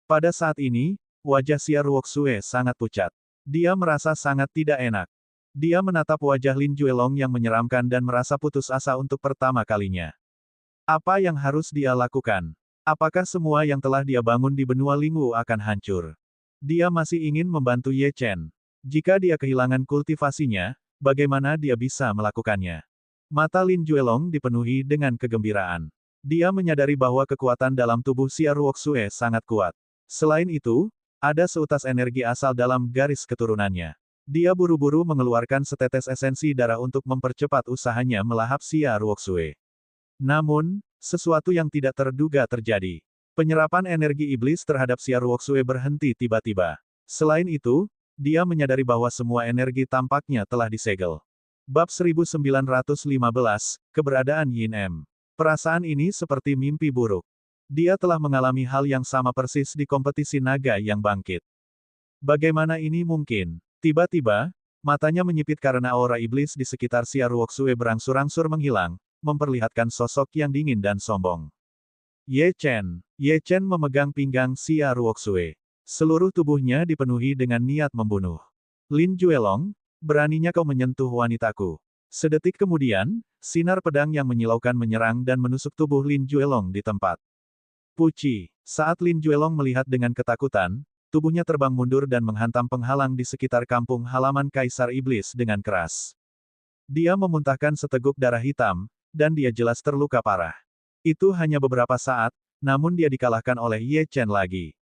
Pada saat ini, wajah Xia Ruoxue sangat pucat. Dia merasa sangat tidak enak. Dia menatap wajah Lin Juelong yang menyeramkan dan merasa putus asa untuk pertama kalinya. Apa yang harus dia lakukan? Apakah semua yang telah dia bangun di benua Lingwu akan hancur? Dia masih ingin membantu Ye Chen. Jika dia kehilangan kultivasinya, bagaimana dia bisa melakukannya? Mata Lin Juelong dipenuhi dengan kegembiraan. Dia menyadari bahwa kekuatan dalam tubuh Xia Ruoxue sangat kuat. Selain itu, ada seutas energi asal dalam garis keturunannya. Dia buru-buru mengeluarkan setetes esensi darah untuk mempercepat usahanya melahap Xia Ruoxue. Namun, sesuatu yang tidak terduga terjadi. Penyerapan energi iblis terhadap Xia Ruoxue berhenti tiba-tiba. Selain itu, dia menyadari bahwa semua energi tampaknya telah disegel. Bab 1915, Keberadaan Yin Em. Perasaan ini seperti mimpi buruk. Dia telah mengalami hal yang sama persis di kompetisi naga yang bangkit. Bagaimana ini mungkin? Tiba-tiba, matanya menyipit karena aura iblis di sekitar Xia Ruoxue berangsur-angsur menghilang, memperlihatkan sosok yang dingin dan sombong. Ye Chen. Ye Chen memegang pinggang Xia Ruoxue. Seluruh tubuhnya dipenuhi dengan niat membunuh. Lin Juelong, beraninya kau menyentuh wanitaku. Sedetik kemudian, sinar pedang yang menyilaukan menyerang dan menusuk tubuh Lin Juelong di tempat. Puci. Saat Lin Juelong melihat dengan ketakutan, tubuhnya terbang mundur dan menghantam penghalang di sekitar kampung halaman Kaisar Iblis dengan keras. Dia memuntahkan seteguk darah hitam, dan dia jelas terluka parah. Itu hanya beberapa saat, namun dia dikalahkan oleh Ye Chen lagi.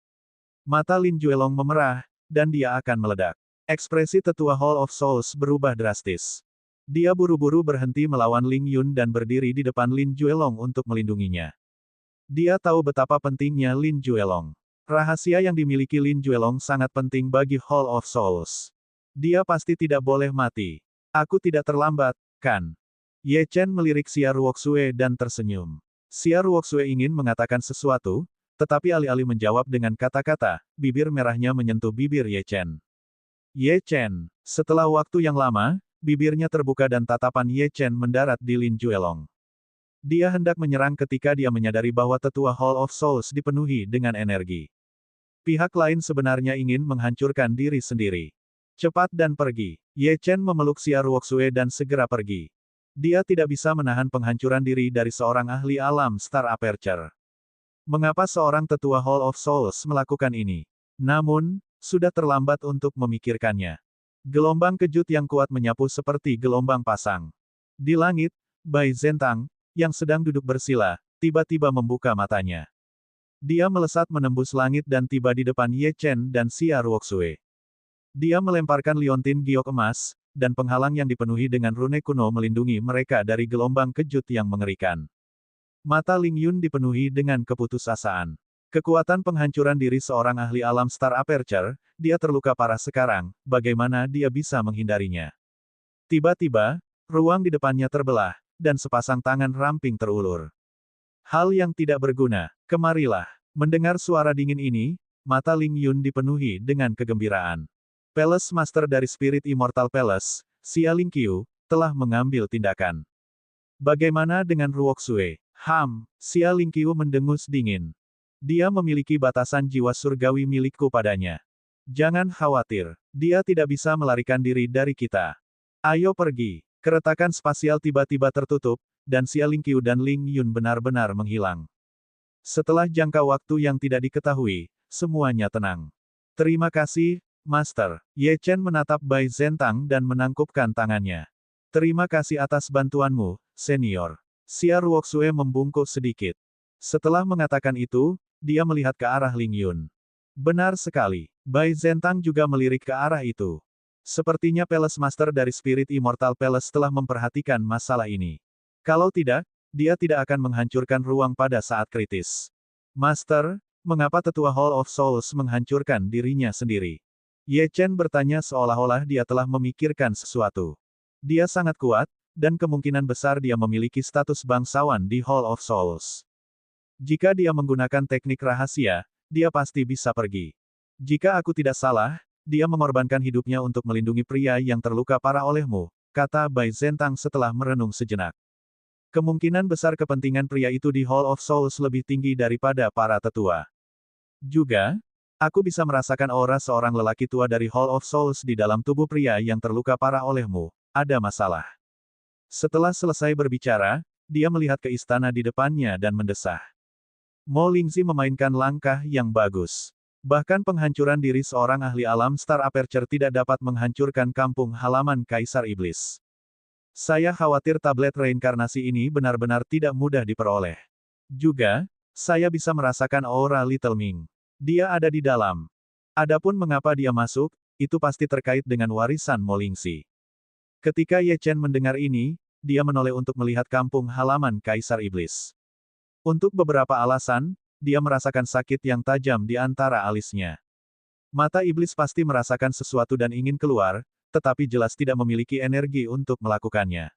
Mata Lin Juelong memerah, dan dia akan meledak. Ekspresi tetua Hall of Souls berubah drastis. Dia buru-buru berhenti melawan Ling Yun dan berdiri di depan Lin Juelong untuk melindunginya. Dia tahu betapa pentingnya Lin Juelong. Rahasia yang dimiliki Lin Juelong sangat penting bagi Hall of Souls. Dia pasti tidak boleh mati. Aku tidak terlambat, kan? Ye Chen melirik Xia Ruoxue dan tersenyum. Xia Ruoxue ingin mengatakan sesuatu, tetapi alih-alih menjawab dengan kata-kata, bibir merahnya menyentuh bibir Ye Chen. Ye Chen. Setelah waktu yang lama, bibirnya terbuka dan tatapan Ye Chen mendarat di Lin Juelong. Dia hendak menyerang ketika dia menyadari bahwa tetua Hall of Souls dipenuhi dengan energi. Pihak lain sebenarnya ingin menghancurkan diri sendiri. Cepat dan pergi. Ye Chen memeluk Xia Ruoxue dan segera pergi. Dia tidak bisa menahan penghancuran diri dari seorang ahli alam Star Aperture. Mengapa seorang tetua Hall of Souls melakukan ini? Namun, sudah terlambat untuk memikirkannya. Gelombang kejut yang kuat menyapu seperti gelombang pasang. Di langit, Bai Zentang, yang sedang duduk bersila, tiba-tiba membuka matanya. Dia melesat menembus langit dan tiba di depan Ye Chen dan Xia Ruoxue. Dia melemparkan liontin giok emas, dan penghalang yang dipenuhi dengan rune kuno melindungi mereka dari gelombang kejut yang mengerikan. Mata Ling Yun dipenuhi dengan keputusasaan. Kekuatan penghancuran diri seorang ahli alam Star Aperture, dia terluka parah sekarang, bagaimana dia bisa menghindarinya? Tiba-tiba, ruang di depannya terbelah, dan sepasang tangan ramping terulur. Hal yang tidak berguna, kemarilah. Mendengar suara dingin ini, mata Ling Yun dipenuhi dengan kegembiraan. Palace Master dari Spirit Immortal Palace, Xia Lingqiu, telah mengambil tindakan. Bagaimana dengan Ruoxue? Xia Lingqiu mendengus dingin. Dia memiliki batasan jiwa surgawi milikku padanya. Jangan khawatir, dia tidak bisa melarikan diri dari kita. Ayo pergi. Keretakan spasial tiba-tiba tertutup, dan Xia Lingqiu dan Ling Yun benar-benar menghilang. Setelah jangka waktu yang tidak diketahui, semuanya tenang. Terima kasih, Master. Ye Chen menatap Bai Zentang dan menangkupkan tangannya. Terima kasih atas bantuanmu, Senior. Xia Ruoxue membungkuk sedikit. Setelah mengatakan itu, dia melihat ke arah Ling Yun. Benar sekali. Bai Zentang juga melirik ke arah itu. Sepertinya Palace Master dari Spirit Immortal Palace telah memperhatikan masalah ini. Kalau tidak, dia tidak akan menghancurkan ruang pada saat kritis. Master, mengapa tetua Hall of Souls menghancurkan dirinya sendiri? Ye Chen bertanya seolah-olah dia telah memikirkan sesuatu. Dia sangat kuat, dan kemungkinan besar dia memiliki status bangsawan di Hall of Souls. Jika dia menggunakan teknik rahasia, dia pasti bisa pergi. Jika aku tidak salah, dia mengorbankan hidupnya untuk melindungi pria yang terluka parah olehmu, kata Bai Zentang setelah merenung sejenak. Kemungkinan besar kepentingan pria itu di Hall of Souls lebih tinggi daripada para tetua. Juga, aku bisa merasakan aura seorang lelaki tua dari Hall of Souls di dalam tubuh pria yang terluka parah olehmu. Ada masalah. Setelah selesai berbicara, dia melihat ke istana di depannya dan mendesah. Mo Lingzi memainkan langkah yang bagus. Bahkan penghancuran diri seorang ahli alam Star Aperture tidak dapat menghancurkan kampung halaman Kaisar Iblis. Saya khawatir tablet reinkarnasi ini benar-benar tidak mudah diperoleh. Juga, saya bisa merasakan aura Little Ming. Dia ada di dalam. Adapun mengapa dia masuk, itu pasti terkait dengan warisan Mo Lingzi. Ketika Ye Chen mendengar ini, dia menoleh untuk melihat kampung halaman Kaisar Iblis. Untuk beberapa alasan, dia merasakan sakit yang tajam di antara alisnya. Mata iblis pasti merasakan sesuatu dan ingin keluar, tetapi jelas tidak memiliki energi untuk melakukannya.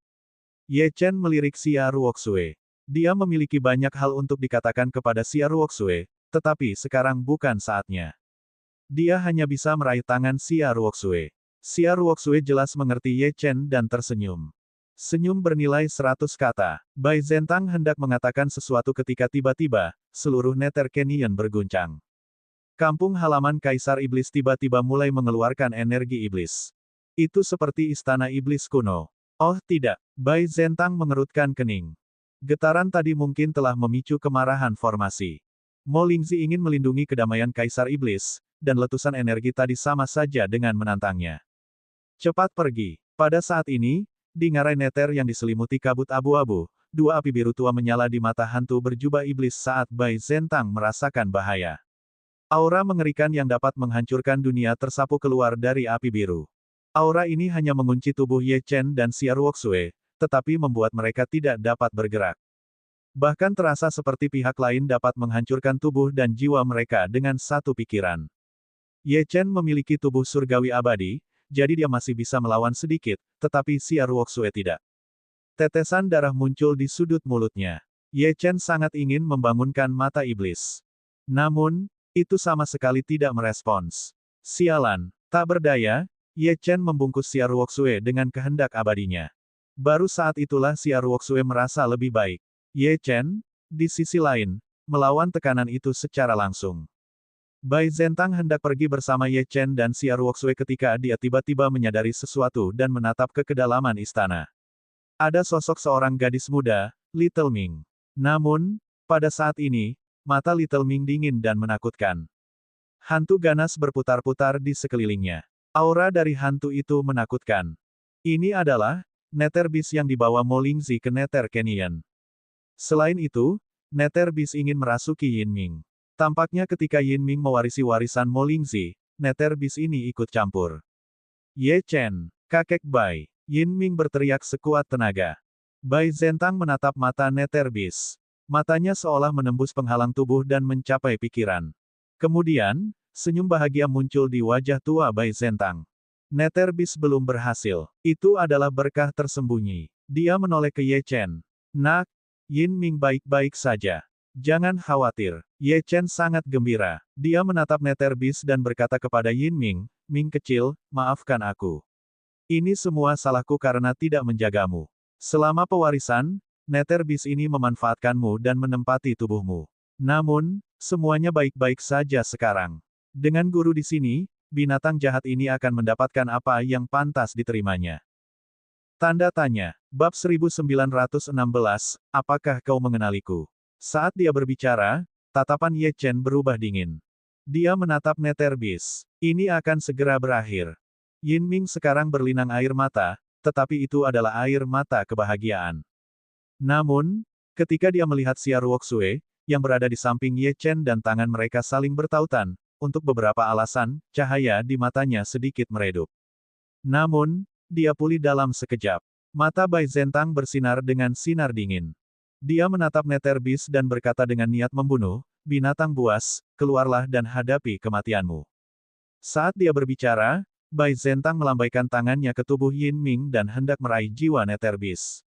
Ye Chen melirik Xia Ruoxue. Dia memiliki banyak hal untuk dikatakan kepada Xia Ruoxue, tetapi sekarang bukan saatnya. Dia hanya bisa meraih tangan Xia Ruoxue. Xia Ruoxue jelas mengerti Ye Chen dan tersenyum. Senyum bernilai 100 kata. Bai Zentang hendak mengatakan sesuatu ketika tiba-tiba, seluruh Nether Canyon berguncang. Kampung halaman Kaisar Iblis tiba-tiba mulai mengeluarkan energi iblis. Itu seperti istana iblis kuno. Oh tidak, Bai Zentang mengerutkan kening. Getaran tadi mungkin telah memicu kemarahan formasi. Mo Lingzi ingin melindungi kedamaian Kaisar Iblis, dan letusan energi tadi sama saja dengan menantangnya. Cepat pergi. Pada saat ini, di ngarai Nether yang diselimuti kabut abu-abu, dua api biru tua menyala di mata hantu berjubah iblis saat Bai Zentang merasakan bahaya. Aura mengerikan yang dapat menghancurkan dunia tersapu keluar dari api biru. Aura ini hanya mengunci tubuh Ye Chen dan Xia Ruoxue, tetapi membuat mereka tidak dapat bergerak. Bahkan terasa seperti pihak lain dapat menghancurkan tubuh dan jiwa mereka dengan satu pikiran. Ye Chen memiliki tubuh surgawi abadi, jadi dia masih bisa melawan sedikit, tetapi Xia Ruoxue tidak. Tetesan darah muncul di sudut mulutnya. Ye Chen sangat ingin membangunkan mata iblis. Namun, itu sama sekali tidak merespons. Sialan, tak berdaya, Ye Chen membungkus Xia Ruoxue dengan kehendak abadinya. Baru saat itulah Xia Ruoxue merasa lebih baik. Ye Chen, di sisi lain, melawan tekanan itu secara langsung. Bai Zentang hendak pergi bersama Ye Chen dan Xia Ruoxue ketika dia tiba-tiba menyadari sesuatu dan menatap ke kedalaman istana. Ada sosok seorang gadis muda, Little Ming. Namun, pada saat ini, mata Little Ming dingin dan menakutkan. Hantu ganas berputar-putar di sekelilingnya. Aura dari hantu itu menakutkan. Ini adalah Nether Beast yang dibawa Mo Lingzi ke Nether Canyon. Selain itu, Nether Beast ingin merasuki Yin Ming. Tampaknya ketika Yin Ming mewarisi warisan Mo Lingzi, Nether Beast ini ikut campur. Ye Chen, kakek Bai. Yin Ming berteriak sekuat tenaga. Bai Zentang menatap mata Nether Beast. Matanya seolah menembus penghalang tubuh dan mencapai pikiran. Kemudian, senyum bahagia muncul di wajah tua Bai Zentang. Nether Beast belum berhasil. Itu adalah berkah tersembunyi. Dia menoleh ke Ye Chen. Nak, Yin Ming baik-baik saja. Jangan khawatir. Ye Chen sangat gembira. Dia menatap Nether Beast dan berkata kepada Yin Ming, Ming kecil, maafkan aku. Ini semua salahku karena tidak menjagamu. Selama pewarisan, Nether Beast ini memanfaatkanmu dan menempati tubuhmu. Namun, semuanya baik-baik saja sekarang. Dengan guru di sini, binatang jahat ini akan mendapatkan apa yang pantas diterimanya. Tanda tanya. Bab 1916, apakah kau mengenaliku? Saat dia berbicara, tatapan Ye Chen berubah dingin. Dia menatap Nether Beast. Ini akan segera berakhir. Yin Ming sekarang berlinang air mata, tetapi itu adalah air mata kebahagiaan. Namun, ketika dia melihat Xia Ruoxue, yang berada di samping Ye Chen dan tangan mereka saling bertautan, untuk beberapa alasan, cahaya di matanya sedikit meredup. Namun, dia pulih dalam sekejap. Mata Bai Zentang bersinar dengan sinar dingin. Dia menatap Nether Beast dan berkata dengan niat membunuh, binatang buas, keluarlah dan hadapi kematianmu. Saat dia berbicara, Bai Zentang melambaikan tangannya ke tubuh Yin Ming dan hendak meraih jiwa Nether Beast.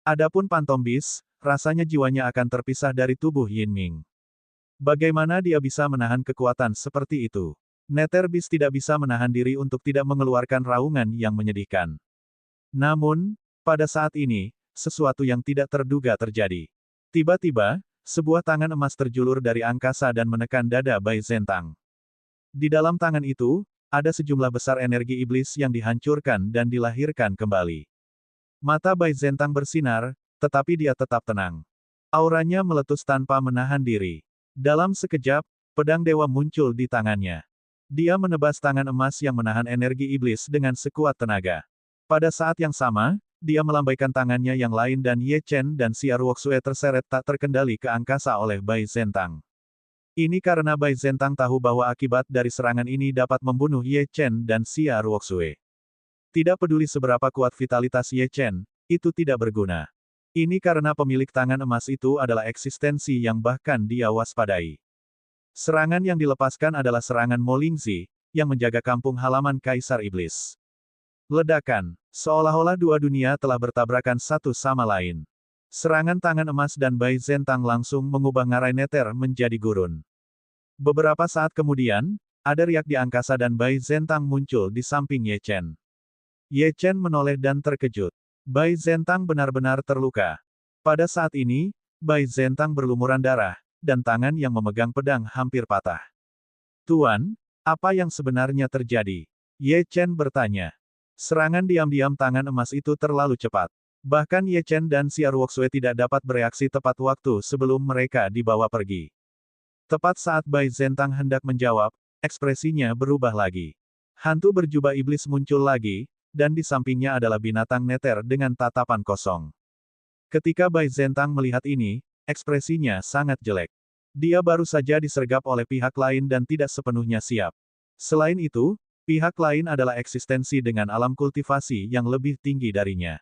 Adapun Phantom Beast, rasanya jiwanya akan terpisah dari tubuh Yin Ming. Bagaimana dia bisa menahan kekuatan seperti itu? Nether Beast tidak bisa menahan diri untuk tidak mengeluarkan raungan yang menyedihkan. Namun, pada saat ini, sesuatu yang tidak terduga terjadi. Tiba-tiba, sebuah tangan emas terjulur dari angkasa dan menekan dada Bai Zentang. Di dalam tangan itu, ada sejumlah besar energi iblis yang dihancurkan dan dilahirkan kembali. Mata Bai Zentang bersinar, tetapi dia tetap tenang. Auranya meletus tanpa menahan diri. Dalam sekejap, pedang dewa muncul di tangannya. Dia menebas tangan emas yang menahan energi iblis dengan sekuat tenaga. Pada saat yang sama, dia melambaikan tangannya yang lain dan Ye Chen dan Xia Ruoxue terseret tak terkendali ke angkasa oleh Bai Zentang. Ini karena Bai Zentang tahu bahwa akibat dari serangan ini dapat membunuh Ye Chen dan Xia Ruoxue. Tidak peduli seberapa kuat vitalitas Ye Chen, itu tidak berguna. Ini karena pemilik tangan emas itu adalah eksistensi yang bahkan dia waspadai. Serangan yang dilepaskan adalah serangan Mo Lingzi, yang menjaga kampung halaman Kaisar Iblis. Ledakan. Seolah-olah dua dunia telah bertabrakan satu sama lain. Serangan tangan emas dan Bai Zentang langsung mengubah ngarai neter menjadi gurun. Beberapa saat kemudian, ada riak di angkasa dan Bai Zentang muncul di samping Ye Chen. Ye Chen menoleh dan terkejut. Bai Zentang benar-benar terluka. Pada saat ini, Bai Zentang berlumuran darah, dan tangan yang memegang pedang hampir patah. Tuan, apa yang sebenarnya terjadi? Ye Chen bertanya. Serangan diam-diam tangan emas itu terlalu cepat. Bahkan Ye Chen dan Xia Ruoxue tidak dapat bereaksi tepat waktu sebelum mereka dibawa pergi. Tepat saat Bai Zentang hendak menjawab, ekspresinya berubah lagi. Hantu berjubah iblis muncul lagi, dan di sampingnya adalah binatang neter dengan tatapan kosong. Ketika Bai Zentang melihat ini, ekspresinya sangat jelek. Dia baru saja disergap oleh pihak lain dan tidak sepenuhnya siap. Selain itu, pihak lain adalah eksistensi dengan alam kultivasi yang lebih tinggi darinya.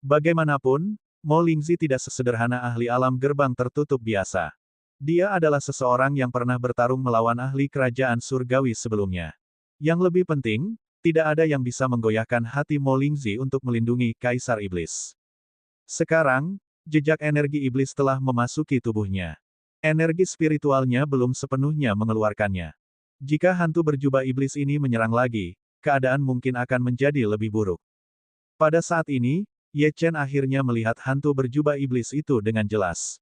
Bagaimanapun, Mo Lingzi tidak sesederhana ahli alam gerbang tertutup biasa. Dia adalah seseorang yang pernah bertarung melawan ahli kerajaan surgawi sebelumnya. Yang lebih penting, tidak ada yang bisa menggoyahkan hati Mo Lingzi untuk melindungi Kaisar Iblis. Sekarang, jejak energi iblis telah memasuki tubuhnya. Energi spiritualnya belum sepenuhnya mengeluarkannya. Jika hantu berjubah iblis ini menyerang lagi, keadaan mungkin akan menjadi lebih buruk. Pada saat ini, Ye Chen akhirnya melihat hantu berjubah iblis itu dengan jelas.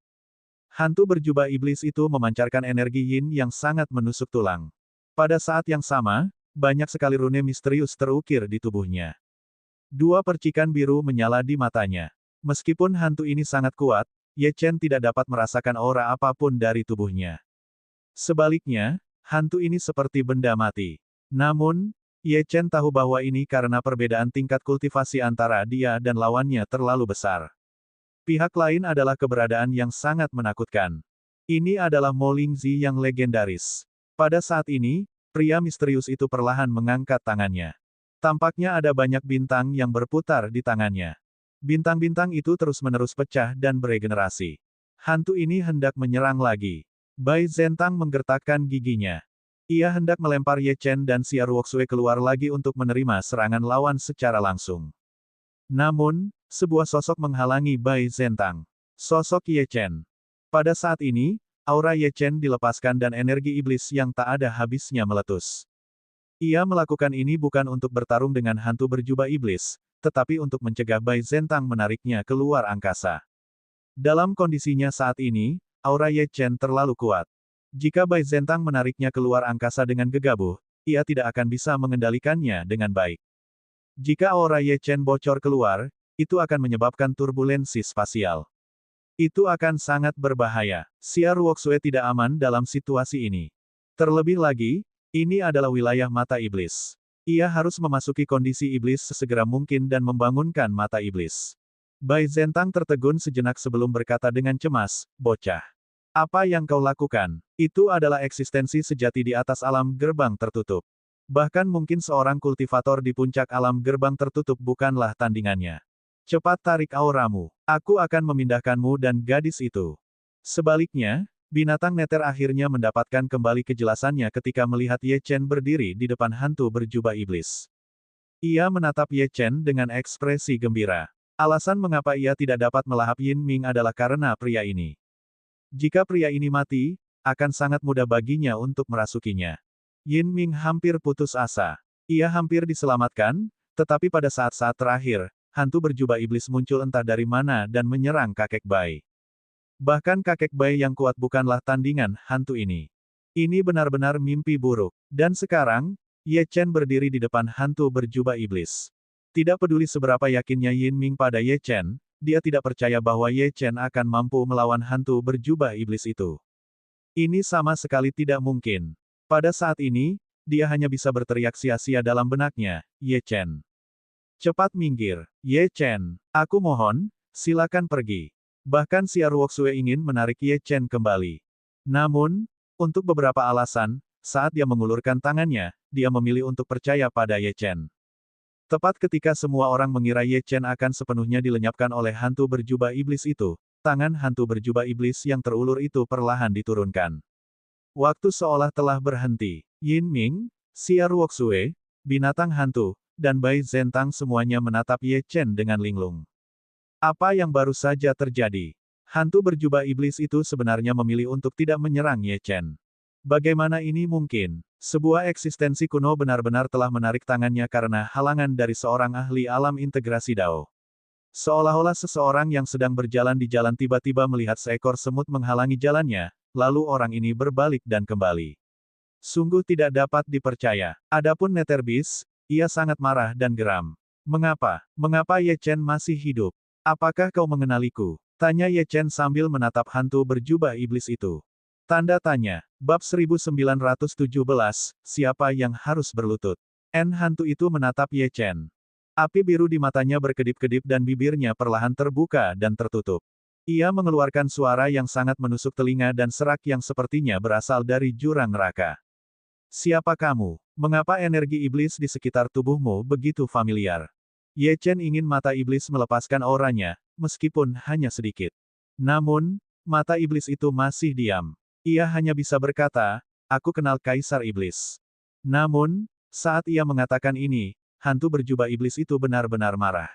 Hantu berjubah iblis itu memancarkan energi yin yang sangat menusuk tulang. Pada saat yang sama, banyak sekali rune misterius terukir di tubuhnya. Dua percikan biru menyala di matanya. Meskipun hantu ini sangat kuat, Ye Chen tidak dapat merasakan aura apapun dari tubuhnya. Sebaliknya, hantu ini seperti benda mati. Namun, Ye Chen tahu bahwa ini karena perbedaan tingkat kultivasi antara dia dan lawannya terlalu besar. Pihak lain adalah keberadaan yang sangat menakutkan. Ini adalah Mo Lingzi yang legendaris. Pada saat ini, pria misterius itu perlahan mengangkat tangannya. Tampaknya ada banyak bintang yang berputar di tangannya. Bintang-bintang itu terus-menerus pecah dan beregenerasi. Hantu ini hendak menyerang lagi. Bai Zentang menggertakkan giginya. Ia hendak melempar Ye Chen dan Xia Ruoxue keluar lagi untuk menerima serangan lawan secara langsung. Namun, sebuah sosok menghalangi Bai Zentang. Sosok Ye Chen. Pada saat ini, aura Ye Chen dilepaskan dan energi iblis yang tak ada habisnya meletus. Ia melakukan ini bukan untuk bertarung dengan hantu berjubah iblis, tetapi untuk mencegah Bai Zentang menariknya keluar angkasa. Dalam kondisinya saat ini, aura Ye Chen terlalu kuat. Jika Bai Zentang menariknya keluar angkasa dengan gegabah, ia tidak akan bisa mengendalikannya dengan baik. Jika aura Ye Chen bocor keluar, itu akan menyebabkan turbulensi spasial. Itu akan sangat berbahaya. Xia Ruoxue tidak aman dalam situasi ini. Terlebih lagi, ini adalah wilayah mata iblis. Ia harus memasuki kondisi iblis sesegera mungkin dan membangunkan mata iblis. Bai Zentang tertegun sejenak sebelum berkata dengan cemas, "Bocah. Apa yang kau lakukan? Itu adalah eksistensi sejati di atas alam gerbang tertutup. Bahkan mungkin seorang kultivator di puncak alam gerbang tertutup bukanlah tandingannya. Cepat tarik auramu. Aku akan memindahkanmu dan gadis itu." Sebaliknya, binatang neter akhirnya mendapatkan kembali kejelasannya ketika melihat Ye Chen berdiri di depan hantu berjubah iblis. Ia menatap Ye Chen dengan ekspresi gembira. Alasan mengapa ia tidak dapat melahap Yin Ming adalah karena pria ini. Jika pria ini mati, akan sangat mudah baginya untuk merasukinya. Yin Ming hampir putus asa. Ia hampir diselamatkan, tetapi pada saat-saat terakhir, hantu berjubah iblis muncul entah dari mana dan menyerang kakek Bai. Bahkan kakek Bai yang kuat bukanlah tandingan hantu ini. Ini benar-benar mimpi buruk. Dan sekarang, Ye Chen berdiri di depan hantu berjubah iblis. Tidak peduli seberapa yakinnya Yin Ming pada Ye Chen, dia tidak percaya bahwa Ye Chen akan mampu melawan hantu berjubah iblis itu. Ini sama sekali tidak mungkin. Pada saat ini, dia hanya bisa berteriak sia-sia dalam benaknya, "Ye Chen. Cepat minggir. Ye Chen. Aku mohon, silakan pergi." Bahkan Xia Ruoxue ingin menarik Ye Chen kembali. Namun, untuk beberapa alasan, saat dia mengulurkan tangannya, dia memilih untuk percaya pada Ye Chen. Tepat ketika semua orang mengira Ye Chen akan sepenuhnya dilenyapkan oleh hantu berjubah iblis itu, tangan hantu berjubah iblis yang terulur itu perlahan diturunkan. Waktu seolah telah berhenti. Yin Ming, Xia Ruoxue, binatang hantu, dan Bai Zentang semuanya menatap Ye Chen dengan linglung. Apa yang baru saja terjadi? Hantu berjubah iblis itu sebenarnya memilih untuk tidak menyerang Ye Chen. Bagaimana ini mungkin? Sebuah eksistensi kuno benar-benar telah menarik tangannya karena halangan dari seorang ahli alam integrasi Dao. Seolah-olah seseorang yang sedang berjalan di jalan tiba-tiba melihat seekor semut menghalangi jalannya, lalu orang ini berbalik dan kembali. Sungguh tidak dapat dipercaya. Adapun Neterbis, ia sangat marah dan geram. Mengapa? Mengapa Ye Chen masih hidup? Apakah kau mengenaliku? Tanya Ye Chen sambil menatap hantu berjubah iblis itu. Tanda tanya. Bab 1917, siapa yang harus berlutut? Hantu itu menatap Ye Chen. Api biru di matanya berkedip-kedip dan bibirnya perlahan terbuka dan tertutup. Ia mengeluarkan suara yang sangat menusuk telinga dan serak yang sepertinya berasal dari jurang neraka. Siapa kamu? Mengapa energi iblis di sekitar tubuhmu begitu familiar? Ye Chen ingin mata iblis melepaskan auranya, meskipun hanya sedikit. Namun, mata iblis itu masih diam. Ia hanya bisa berkata, aku kenal Kaisar Iblis. Namun, saat ia mengatakan ini, hantu berjubah iblis itu benar-benar marah.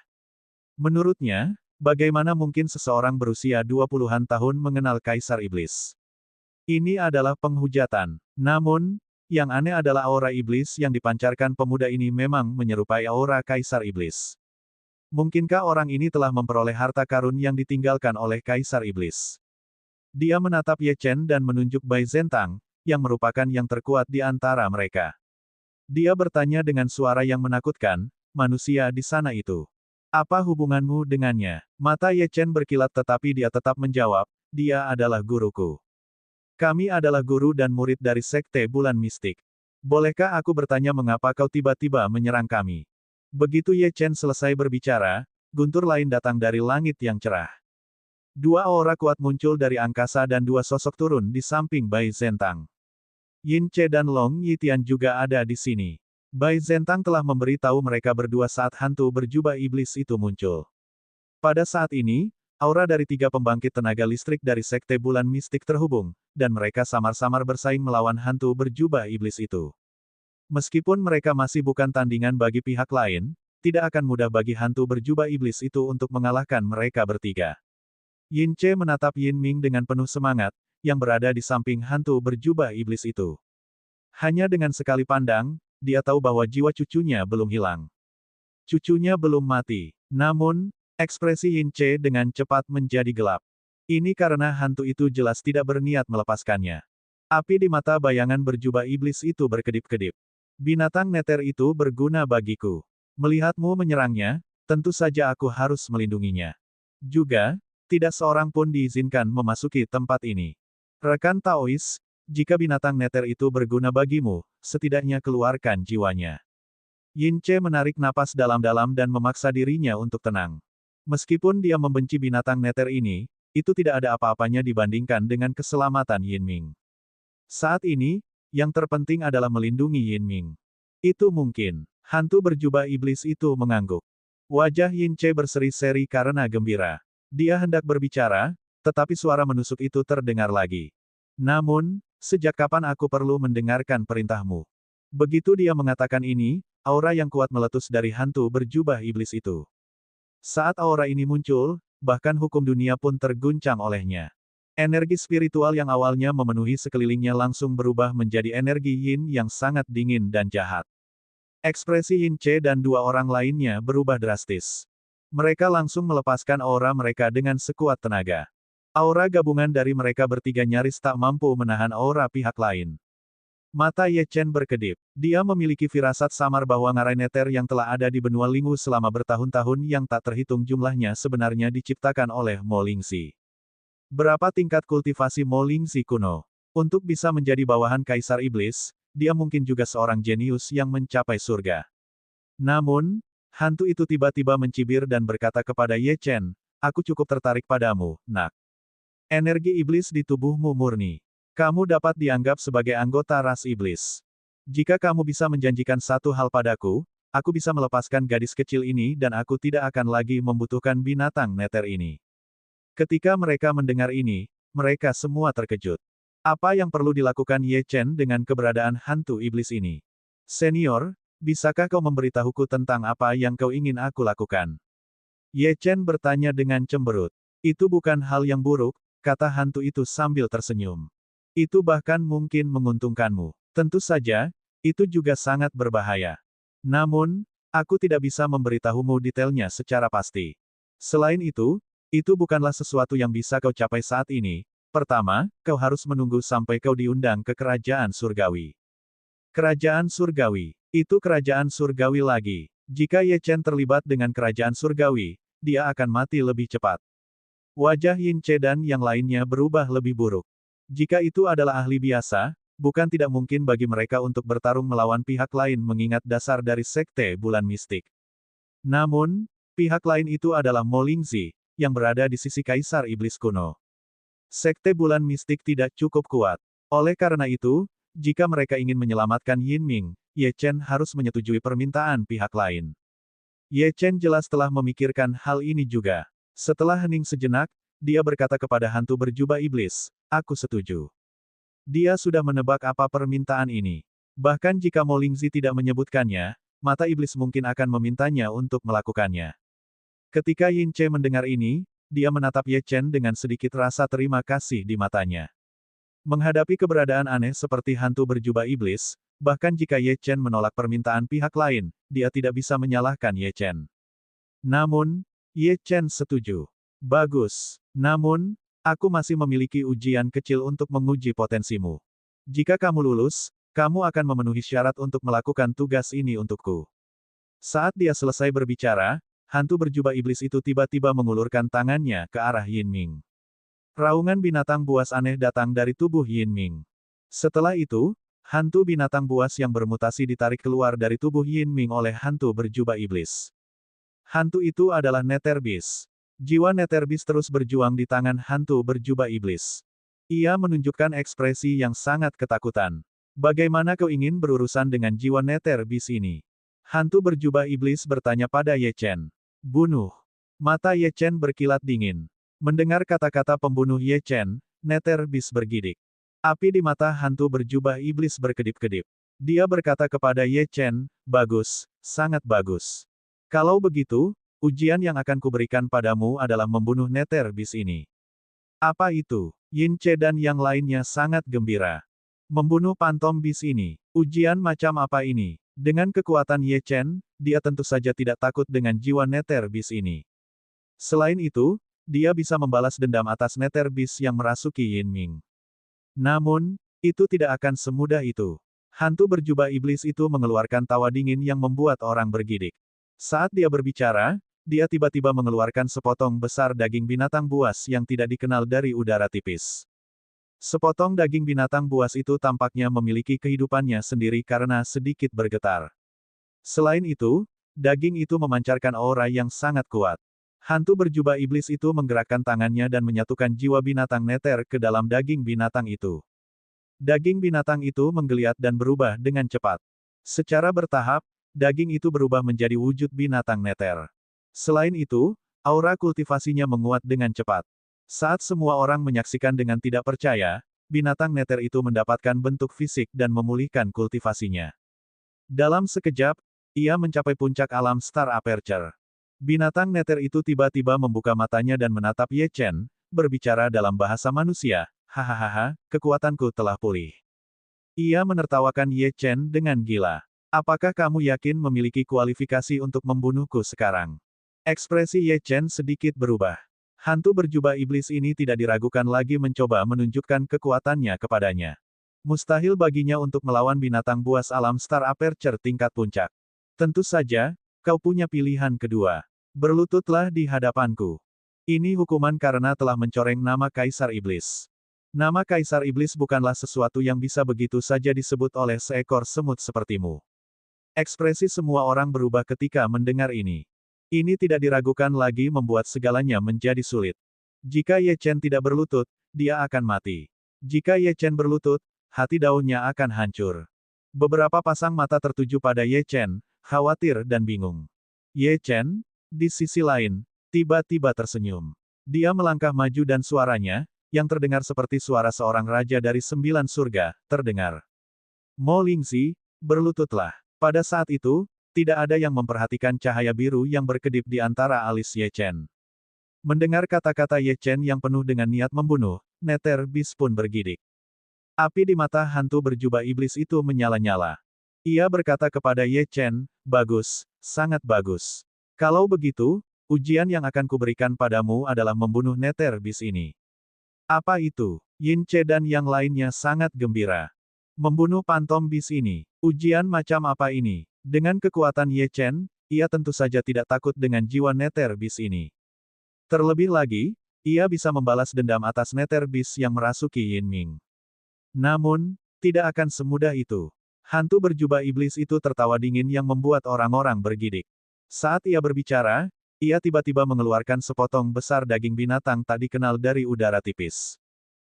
Menurutnya, bagaimana mungkin seseorang berusia 20-an tahun mengenal Kaisar Iblis? Ini adalah penghujatan. Namun, yang aneh adalah aura iblis yang dipancarkan pemuda ini memang menyerupai aura Kaisar Iblis. Mungkinkah orang ini telah memperoleh harta karun yang ditinggalkan oleh Kaisar Iblis? Dia menatap Ye Chen dan menunjuk Bai Zentang, yang merupakan yang terkuat di antara mereka. Dia bertanya dengan suara yang menakutkan, manusia di sana itu. Apa hubunganmu dengannya? Mata Ye Chen berkilat tetapi dia tetap menjawab, dia adalah guruku. Kami adalah guru dan murid dari Sekte Bulan Mistik. Bolehkah aku bertanya mengapa kau tiba-tiba menyerang kami? Begitu Ye Chen selesai berbicara, guntur lain datang dari langit yang cerah. Dua aura kuat muncul dari angkasa dan dua sosok turun di samping Bai Zentang. Yin Che dan Long Yitian juga ada di sini. Bai Zentang telah memberi tahu mereka berdua saat hantu berjubah iblis itu muncul. Pada saat ini, aura dari tiga pembangkit tenaga listrik dari Sekte Bulan Mistik terhubung, dan mereka samar-samar bersaing melawan hantu berjubah iblis itu. Meskipun mereka masih bukan tandingan bagi pihak lain, tidak akan mudah bagi hantu berjubah iblis itu untuk mengalahkan mereka bertiga. Yin Che menatap Yin Ming dengan penuh semangat, yang berada di samping hantu berjubah iblis itu. Hanya dengan sekali pandang, dia tahu bahwa jiwa cucunya belum hilang. Cucunya belum mati. Namun, ekspresi Yin Che dengan cepat menjadi gelap. Ini karena hantu itu jelas tidak berniat melepaskannya. Api di mata bayangan berjubah iblis itu berkedip-kedip. Binatang neter itu berguna bagiku. Melihatmu menyerangnya, tentu saja aku harus melindunginya. Juga, tidak seorang pun diizinkan memasuki tempat ini. Rekan Taois, jika binatang neter itu berguna bagimu, setidaknya keluarkan jiwanya. Yin Che menarik napas dalam-dalam dan memaksa dirinya untuk tenang. Meskipun dia membenci binatang neter ini, itu tidak ada apa-apanya dibandingkan dengan keselamatan Yin Ming. Saat ini, yang terpenting adalah melindungi Yin Ming. Itu mungkin. Hantu berjubah iblis itu mengangguk. Wajah Yin Che berseri-seri karena gembira. Dia hendak berbicara, tetapi suara menusuk itu terdengar lagi. Namun, sejak kapan aku perlu mendengarkan perintahmu? Begitu dia mengatakan ini, aura yang kuat meletus dari hantu berjubah iblis itu. Saat aura ini muncul, bahkan hukum dunia pun terguncang olehnya. Energi spiritual yang awalnya memenuhi sekelilingnya langsung berubah menjadi energi yin yang sangat dingin dan jahat. Ekspresi Yin Che dan dua orang lainnya berubah drastis. Mereka langsung melepaskan aura mereka dengan sekuat tenaga. Aura gabungan dari mereka bertiga nyaris tak mampu menahan aura pihak lain. Mata Ye Chen berkedip. Dia memiliki firasat samar bahwa ngarai neter yang telah ada di benua Linghu selama bertahun-tahun yang tak terhitung jumlahnya sebenarnya diciptakan oleh Mo Lingxi. Berapa tingkat kultivasi Mo Lingxi kuno? Untuk bisa menjadi bawahan Kaisar Iblis, dia mungkin juga seorang jenius yang mencapai surga. Namun, hantu itu tiba-tiba mencibir dan berkata kepada Ye Chen, aku cukup tertarik padamu, nak. Energi iblis di tubuhmu murni. Kamu dapat dianggap sebagai anggota ras iblis. Jika kamu bisa menjanjikan satu hal padaku, aku bisa melepaskan gadis kecil ini dan aku tidak akan lagi membutuhkan binatang neter ini. Ketika mereka mendengar ini, mereka semua terkejut. Apa yang perlu dilakukan Ye Chen dengan keberadaan hantu iblis ini? Senior, bisakah kau memberitahuku tentang apa yang kau ingin aku lakukan? Ye Chen bertanya dengan cemberut. Itu bukan hal yang buruk, kata hantu itu sambil tersenyum. Itu bahkan mungkin menguntungkanmu. Tentu saja, itu juga sangat berbahaya. Namun, aku tidak bisa memberitahumu detailnya secara pasti. Selain itu bukanlah sesuatu yang bisa kau capai saat ini. Pertama, kau harus menunggu sampai kau diundang ke kerajaan surgawi. Kerajaan surgawi. Itu kerajaan surgawi lagi. Jika Ye Chen terlibat dengan kerajaan surgawi, dia akan mati lebih cepat. Wajah Yin Che dan yang lainnya berubah lebih buruk. Jika itu adalah ahli biasa, bukan tidak mungkin bagi mereka untuk bertarung melawan pihak lain mengingat dasar dari Sekte Bulan Mistik. Namun, pihak lain itu adalah Mo Lingzi, yang berada di sisi Kaisar Iblis Kuno. Sekte Bulan Mistik tidak cukup kuat. Oleh karena itu, jika mereka ingin menyelamatkan Yin Ming, Ye Chen harus menyetujui permintaan pihak lain. Ye Chen jelas telah memikirkan hal ini juga. Setelah hening sejenak, dia berkata kepada hantu berjubah iblis, aku setuju. Dia sudah menebak apa permintaan ini. Bahkan jika Mo Lingzi tidak menyebutkannya, mata iblis mungkin akan memintanya untuk melakukannya. Ketika Yin Che mendengar ini, dia menatap Ye Chen dengan sedikit rasa terima kasih di matanya. Menghadapi keberadaan aneh seperti hantu berjubah iblis, bahkan jika Ye Chen menolak permintaan pihak lain, dia tidak bisa menyalahkan Ye Chen. Namun, Ye Chen setuju. Bagus. Namun, aku masih memiliki ujian kecil untuk menguji potensimu. Jika kamu lulus, kamu akan memenuhi syarat untuk melakukan tugas ini untukku. Saat dia selesai berbicara, hantu berjubah iblis itu tiba-tiba mengulurkan tangannya ke arah Yin Ming. Raungan binatang buas aneh datang dari tubuh Yin Ming. Setelah itu, hantu binatang buas yang bermutasi ditarik keluar dari tubuh Yin Ming oleh hantu berjubah iblis. Hantu itu adalah Nether Beast. Jiwa Nether Beast terus berjuang di tangan hantu berjubah iblis. Ia menunjukkan ekspresi yang sangat ketakutan. Bagaimana kau ingin berurusan dengan jiwa Nether Beast ini? Hantu berjubah iblis bertanya pada Ye Chen. Bunuh. Mata Ye Chen berkilat dingin. Mendengar kata-kata pembunuh Ye Chen, Nether Beast bergidik. Api di mata hantu berjubah iblis berkedip-kedip. Dia berkata kepada Ye Chen, bagus, sangat bagus. Kalau begitu, ujian yang akan kuberikan padamu adalah membunuh Nether Beast ini. Apa itu? Yin Che dan yang lainnya sangat gembira. Membunuh Phantom Beast ini. Ujian macam apa ini? Dengan kekuatan Ye Chen, dia tentu saja tidak takut dengan jiwa Nether Beast ini. Selain itu, dia bisa membalas dendam atas Nether Beast yang merasuki Yin Ming. Namun, itu tidak akan semudah itu. Hantu berjubah iblis itu mengeluarkan tawa dingin yang membuat orang bergidik. Saat dia berbicara, dia tiba-tiba mengeluarkan sepotong besar daging binatang buas yang tidak dikenal dari udara tipis. Sepotong daging binatang buas itu tampaknya memiliki kehidupannya sendiri karena sedikit bergetar. Selain itu, daging itu memancarkan aura yang sangat kuat. Hantu berjubah iblis itu menggerakkan tangannya dan menyatukan jiwa binatang Nether ke dalam daging binatang itu. Daging binatang itu menggeliat dan berubah dengan cepat. Secara bertahap, daging itu berubah menjadi wujud binatang Nether. Selain itu, aura kultivasinya menguat dengan cepat. Saat semua orang menyaksikan dengan tidak percaya, binatang Nether itu mendapatkan bentuk fisik dan memulihkan kultivasinya. Dalam sekejap, ia mencapai puncak alam Star Aperture. Binatang Nether itu tiba-tiba membuka matanya dan menatap Ye Chen, berbicara dalam bahasa manusia, hahaha, kekuatanku telah pulih. Ia menertawakan Ye Chen dengan gila. Apakah kamu yakin memiliki kualifikasi untuk membunuhku sekarang? Ekspresi Ye Chen sedikit berubah. Hantu berjubah iblis ini tidak diragukan lagi mencoba menunjukkan kekuatannya kepadanya. Mustahil baginya untuk melawan binatang buas alam Star Aperture tingkat puncak. Tentu saja, kau punya pilihan kedua. Berlututlah di hadapanku. Ini hukuman karena telah mencoreng nama Kaisar Iblis. Nama Kaisar Iblis bukanlah sesuatu yang bisa begitu saja disebut oleh seekor semut sepertimu. Ekspresi semua orang berubah ketika mendengar ini. Ini tidak diragukan lagi membuat segalanya menjadi sulit. Jika Ye Chen tidak berlutut, dia akan mati. Jika Ye Chen berlutut, hati daunnya akan hancur. Beberapa pasang mata tertuju pada Ye Chen, khawatir dan bingung. Ye Chen, di sisi lain, tiba-tiba tersenyum. Dia melangkah maju dan suaranya, yang terdengar seperti suara seorang raja dari 9 surga, terdengar. Mo Lingzi, berlututlah. Pada saat itu, tidak ada yang memperhatikan cahaya biru yang berkedip di antara alis Ye Chen. Mendengar kata-kata Ye Chen yang penuh dengan niat membunuh, Nether Beast pun bergidik. Api di mata hantu berjubah iblis itu menyala-nyala. Ia berkata kepada Ye Chen, "Bagus, sangat bagus. Kalau begitu, ujian yang akan kuberikan padamu adalah membunuh Nether Beast ini." Apa itu? Yin Che dan yang lainnya sangat gembira. Membunuh Phantom Beast ini. Ujian macam apa ini? Dengan kekuatan Ye Chen, ia tentu saja tidak takut dengan jiwa Nether Beast ini. Terlebih lagi, ia bisa membalas dendam atas Nether Beast yang merasuki Yin Ming. Namun, tidak akan semudah itu. Hantu berjubah iblis itu tertawa dingin yang membuat orang-orang bergidik. Saat ia berbicara, ia tiba-tiba mengeluarkan sepotong besar daging binatang tak dikenal dari udara tipis.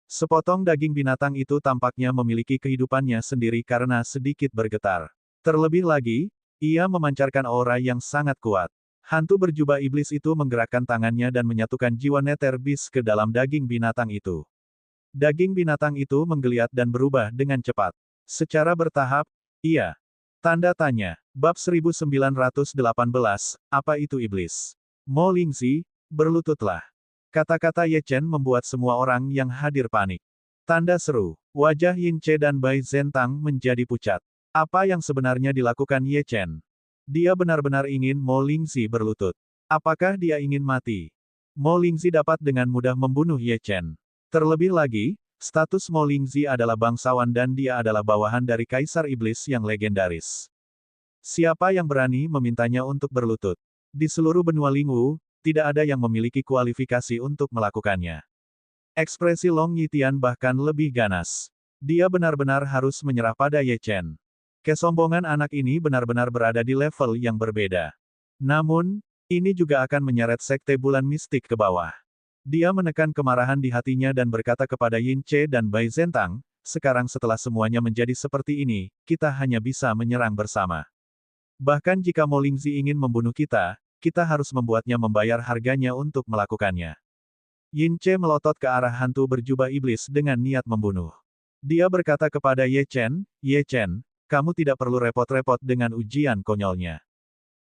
Sepotong daging binatang itu tampaknya memiliki kehidupannya sendiri karena sedikit bergetar. Terlebih lagi, ia memancarkan aura yang sangat kuat. Hantu berjubah iblis itu menggerakkan tangannya dan menyatukan jiwa Nether Beast ke dalam daging binatang itu. Daging binatang itu menggeliat dan berubah dengan cepat. Secara bertahap, iya. Tanda tanya. Bab 1918, apa itu iblis? Mo Lingzi, berlututlah. Kata-kata Ye Chen membuat semua orang yang hadir panik. Tanda seru. Wajah Yin Che dan Bai Zentang menjadi pucat. Apa yang sebenarnya dilakukan Ye Chen? Dia benar-benar ingin Mo Lingzi berlutut. Apakah dia ingin mati? Mo Lingzi dapat dengan mudah membunuh Ye Chen. Terlebih lagi, status Mo Lingzi adalah bangsawan dan dia adalah bawahan dari Kaisar Iblis yang legendaris. Siapa yang berani memintanya untuk berlutut? Di seluruh benua Lingwu, tidak ada yang memiliki kualifikasi untuk melakukannya. Ekspresi Long Yitian bahkan lebih ganas. Dia benar-benar harus menyerah pada Ye Chen. Kesombongan anak ini benar-benar berada di level yang berbeda. Namun, ini juga akan menyeret sekte bulan mistik ke bawah. Dia menekan kemarahan di hatinya dan berkata kepada Yin Che dan Bai Zentang, "Sekarang setelah semuanya menjadi seperti ini, kita hanya bisa menyerang bersama. Bahkan jika Mo Lingzi ingin membunuh kita, kita harus membuatnya membayar harganya untuk melakukannya." Yin Che melotot ke arah hantu berjubah iblis dengan niat membunuh. Dia berkata kepada Ye Chen, "Ye Chen, kamu tidak perlu repot-repot dengan ujian konyolnya.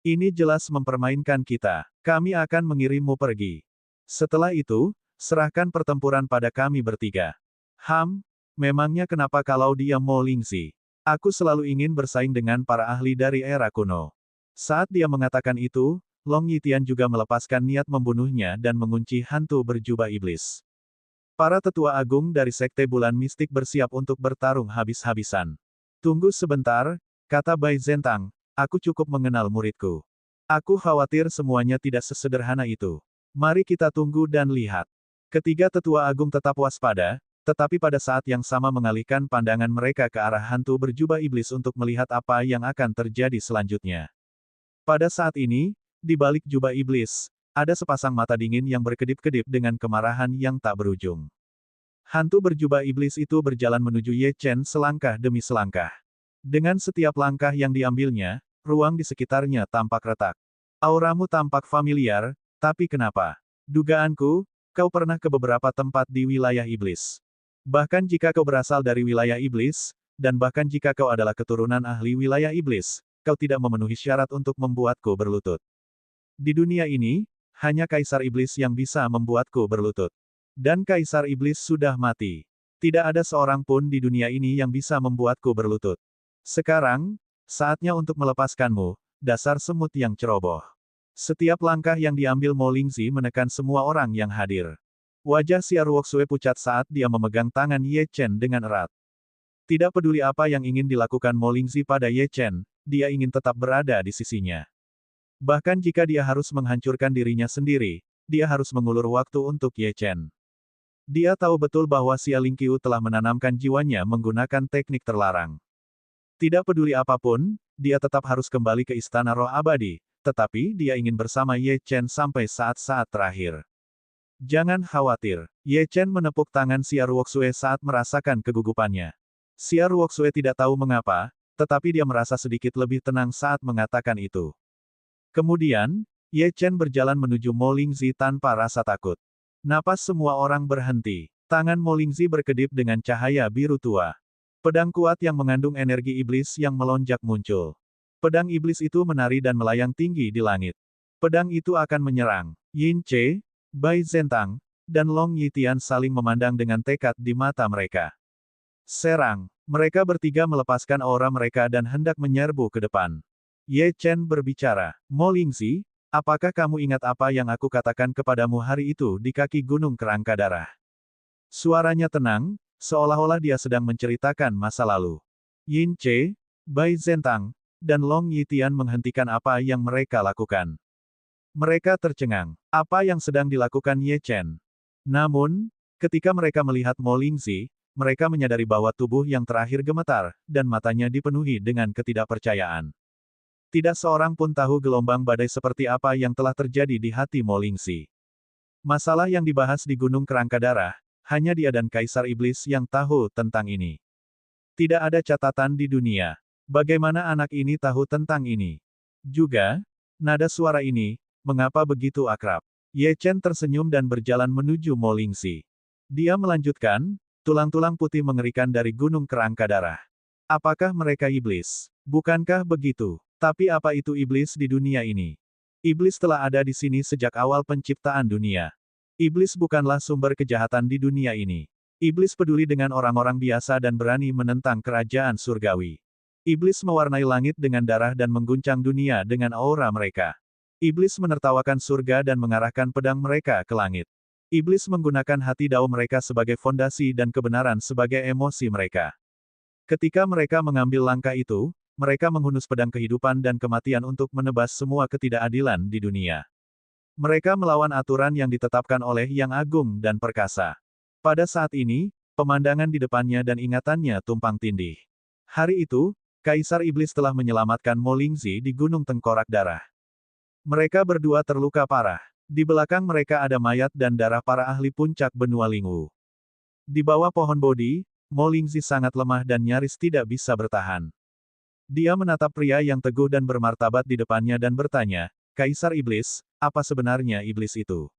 Ini jelas mempermainkan kita. Kami akan mengirimmu pergi. Setelah itu, serahkan pertempuran pada kami bertiga." Memangnya kenapa kalau dia Mo Lingzi? Aku selalu ingin bersaing dengan para ahli dari era kuno. Saat dia mengatakan itu, Long Yitian juga melepaskan niat membunuhnya dan mengunci hantu berjubah iblis. Para tetua agung dari Sekte Bulan Mistik bersiap untuk bertarung habis-habisan. "Tunggu sebentar," kata Bai Zentang, "aku cukup mengenal muridku. Aku khawatir semuanya tidak sesederhana itu. Mari kita tunggu dan lihat." Ketiga tetua agung tetap waspada, tetapi pada saat yang sama mengalihkan pandangan mereka ke arah hantu berjubah iblis untuk melihat apa yang akan terjadi selanjutnya. Pada saat ini, di balik jubah iblis, ada sepasang mata dingin yang berkedip-kedip dengan kemarahan yang tak berujung. Hantu berjubah iblis itu berjalan menuju Ye Chen selangkah demi selangkah. Dengan setiap langkah yang diambilnya, ruang di sekitarnya tampak retak. "Auramu tampak familiar, tapi kenapa? Dugaanku, kau pernah ke beberapa tempat di wilayah iblis. Bahkan jika kau berasal dari wilayah iblis, dan bahkan jika kau adalah keturunan ahli wilayah iblis, kau tidak memenuhi syarat untuk membuatku berlutut. Di dunia ini, hanya Kaisar Iblis yang bisa membuatku berlutut. Dan Kaisar Iblis sudah mati. Tidak ada seorang pun di dunia ini yang bisa membuatku berlutut. Sekarang, saatnya untuk melepaskanmu, dasar semut yang ceroboh." Setiap langkah yang diambil Mo Lingzi menekan semua orang yang hadir. Wajah Xia Ruoxue pucat saat dia memegang tangan Ye Chen dengan erat. Tidak peduli apa yang ingin dilakukan Mo Lingzi pada Ye Chen, dia ingin tetap berada di sisinya. Bahkan jika dia harus menghancurkan dirinya sendiri, dia harus mengulur waktu untuk Ye Chen. Dia tahu betul bahwa Xia Lingqiu telah menanamkan jiwanya menggunakan teknik terlarang. Tidak peduli apapun, dia tetap harus kembali ke Istana Roh Abadi, tetapi dia ingin bersama Ye Chen sampai saat-saat terakhir. "Jangan khawatir." Ye Chen menepuk tangan Xia Ruoxue saat merasakan kegugupannya. Xia Ruoxue tidak tahu mengapa, tetapi dia merasa sedikit lebih tenang saat mengatakan itu. Kemudian, Ye Chen berjalan menuju Mo Lingzi tanpa rasa takut. Napas semua orang berhenti. Tangan Mo Lingzi berkedip dengan cahaya biru tua. Pedang kuat yang mengandung energi iblis yang melonjak muncul. Pedang iblis itu menari dan melayang tinggi di langit. Pedang itu akan menyerang. Yin Che, Bai Zentang, dan Long Yitian saling memandang dengan tekad di mata mereka. Serang. Mereka bertiga melepaskan aura mereka dan hendak menyerbu ke depan. Ye Chen berbicara. Mo Lingzi, apakah kamu ingat apa yang aku katakan kepadamu hari itu di kaki gunung kerangka darah? Suaranya tenang, seolah-olah dia sedang menceritakan masa lalu. Yin Che, Bai Zentang, dan Long Yitian menghentikan apa yang mereka lakukan. Mereka tercengang. Apa yang sedang dilakukan Ye Chen? Namun, ketika mereka melihat Mo Lingzi, mereka menyadari bahwa tubuh yang terakhir gemetar, dan matanya dipenuhi dengan ketidakpercayaan. Tidak seorang pun tahu gelombang badai seperti apa yang telah terjadi di hati Mo Lingzi. Masalah yang dibahas di Gunung Kerangka Darah, hanya dia dan Kaisar Iblis yang tahu tentang ini. Tidak ada catatan di dunia. Bagaimana anak ini tahu tentang ini? Juga, nada suara ini, mengapa begitu akrab? Ye Chen tersenyum dan berjalan menuju Mo Lingzi. Dia melanjutkan, tulang-tulang putih mengerikan dari gunung kerangka darah. Apakah mereka iblis? Bukankah begitu? Tapi apa itu iblis di dunia ini? Iblis telah ada di sini sejak awal penciptaan dunia. Iblis bukanlah sumber kejahatan di dunia ini. Iblis peduli dengan orang-orang biasa dan berani menentang kerajaan surgawi. Iblis mewarnai langit dengan darah dan mengguncang dunia dengan aura mereka. Iblis menertawakan surga dan mengarahkan pedang mereka ke langit. Iblis menggunakan hati dao mereka sebagai fondasi dan kebenaran sebagai emosi mereka. Ketika mereka mengambil langkah itu, mereka menghunus pedang kehidupan dan kematian untuk menebas semua ketidakadilan di dunia. Mereka melawan aturan yang ditetapkan oleh Yang Agung dan Perkasa. Pada saat ini, pemandangan di depannya dan ingatannya tumpang tindih. Hari itu, Kaisar Iblis telah menyelamatkan Mo Lingzi di Gunung Tengkorak Darah. Mereka berdua terluka parah. Di belakang mereka ada mayat dan darah para ahli puncak benua Lingwu. Di bawah pohon Bodhi, Mo Lingzi sangat lemah dan nyaris tidak bisa bertahan. Dia menatap pria yang teguh dan bermartabat di depannya dan bertanya, Kaisar Iblis, apa sebenarnya iblis itu?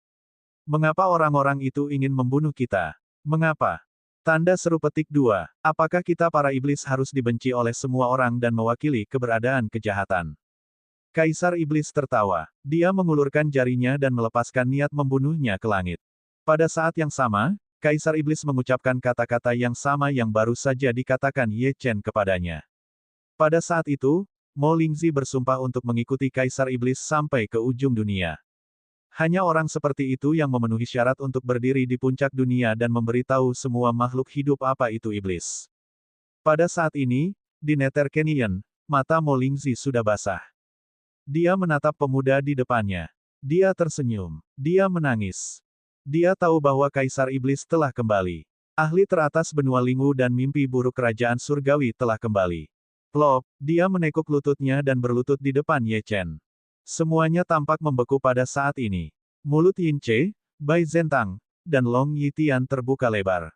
Mengapa orang-orang itu ingin membunuh kita? Mengapa? Tanda seru petik 2. Apakah kita para iblis harus dibenci oleh semua orang dan mewakili keberadaan kejahatan? Kaisar Iblis tertawa. Dia mengulurkan jarinya dan melepaskan niat membunuhnya ke langit. Pada saat yang sama, Kaisar Iblis mengucapkan kata-kata yang sama yang baru saja dikatakan Ye Chen kepadanya. Pada saat itu, Mo Lingzi bersumpah untuk mengikuti Kaisar Iblis sampai ke ujung dunia. Hanya orang seperti itu yang memenuhi syarat untuk berdiri di puncak dunia dan memberitahu semua makhluk hidup apa itu iblis. Pada saat ini, di Nether Canyon, mata Mo Lingzi sudah basah. Dia menatap pemuda di depannya. Dia tersenyum. Dia menangis. Dia tahu bahwa Kaisar Iblis telah kembali. Ahli teratas benua Lingwu dan mimpi buruk kerajaan surgawi telah kembali. Plop, dia menekuk lututnya dan berlutut di depan Ye Chen. Semuanya tampak membeku pada saat ini. Mulut Yin Che, Bai Zentang, dan Long Yitian terbuka lebar.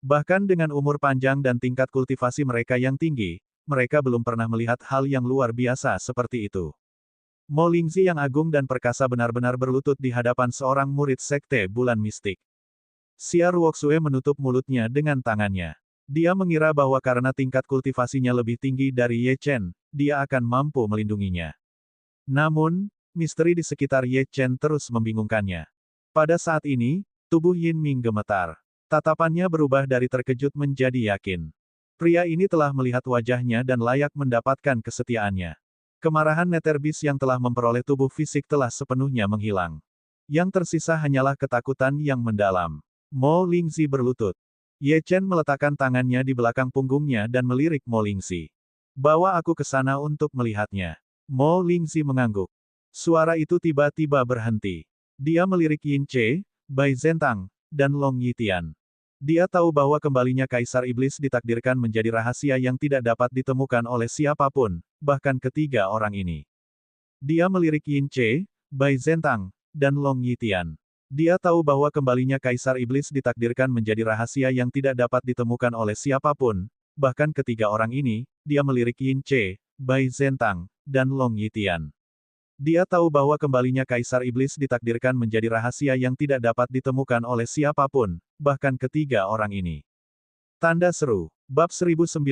Bahkan dengan umur panjang dan tingkat kultivasi mereka yang tinggi, mereka belum pernah melihat hal yang luar biasa seperti itu. Mo Lingzi yang agung dan perkasa benar-benar berlutut di hadapan seorang murid sekte bulan mistik. Xia Ruoxue menutup mulutnya dengan tangannya. Dia mengira bahwa karena tingkat kultivasinya lebih tinggi dari Ye Chen, dia akan mampu melindunginya. Namun, misteri di sekitar Ye Chen terus membingungkannya. Pada saat ini, tubuh Yin Ming gemetar. Tatapannya berubah dari terkejut menjadi yakin. Pria ini telah melihat wajahnya dan layak mendapatkan kesetiaannya. Kemarahan Nether Beast yang telah memperoleh tubuh fisik telah sepenuhnya menghilang. Yang tersisa hanyalah ketakutan yang mendalam. Mo Lingzi berlutut. Ye Chen meletakkan tangannya di belakang punggungnya dan melirik Mo Lingzi. Bawa aku ke sana untuk melihatnya. Mo Lingzi mengangguk. Suara itu tiba-tiba berhenti. Dia melirik Yin Che, Bai Zentang, dan Long Yitian. Dia tahu bahwa kembalinya Kaisar Iblis ditakdirkan menjadi rahasia yang tidak dapat ditemukan oleh siapapun, bahkan ketiga orang ini. Dia melirik Yin Che, Bai Zentang, dan Long Yitian. Dia tahu bahwa kembalinya Kaisar Iblis ditakdirkan menjadi rahasia yang tidak dapat ditemukan oleh siapapun, bahkan ketiga orang ini, dia melirik Yin Che, Bai Zentang, dan Long Yitian. Dia tahu bahwa kembalinya Kaisar Iblis ditakdirkan menjadi rahasia yang tidak dapat ditemukan oleh siapapun, bahkan ketiga orang ini. Tanda seru. Bab 1919,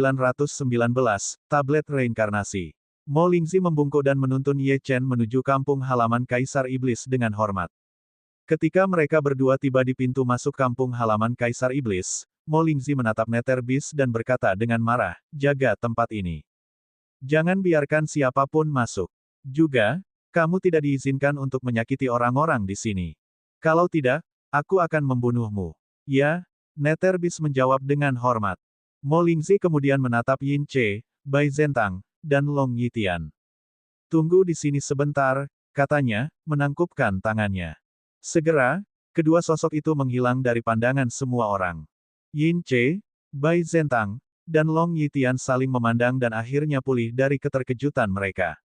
Tablet Reinkarnasi. Mo Lingzi membungkuk dan menuntun Ye Chen menuju kampung halaman Kaisar Iblis dengan hormat. Ketika mereka berdua tiba di pintu masuk kampung halaman Kaisar Iblis, Mo Lingzi menatap Netherbeast dan berkata dengan marah, jaga tempat ini. Jangan biarkan siapapun masuk. Juga, kamu tidak diizinkan untuk menyakiti orang-orang di sini. Kalau tidak, aku akan membunuhmu. Ya, Netherbeast menjawab dengan hormat. Mo Lingzi kemudian menatap Yin Che, Bai Zentang, dan Long Yitian. Tunggu di sini sebentar, katanya, menangkupkan tangannya. Segera, kedua sosok itu menghilang dari pandangan semua orang. Yin Che, Bai Zentang, dan Long Yitian saling memandang dan akhirnya pulih dari keterkejutan mereka.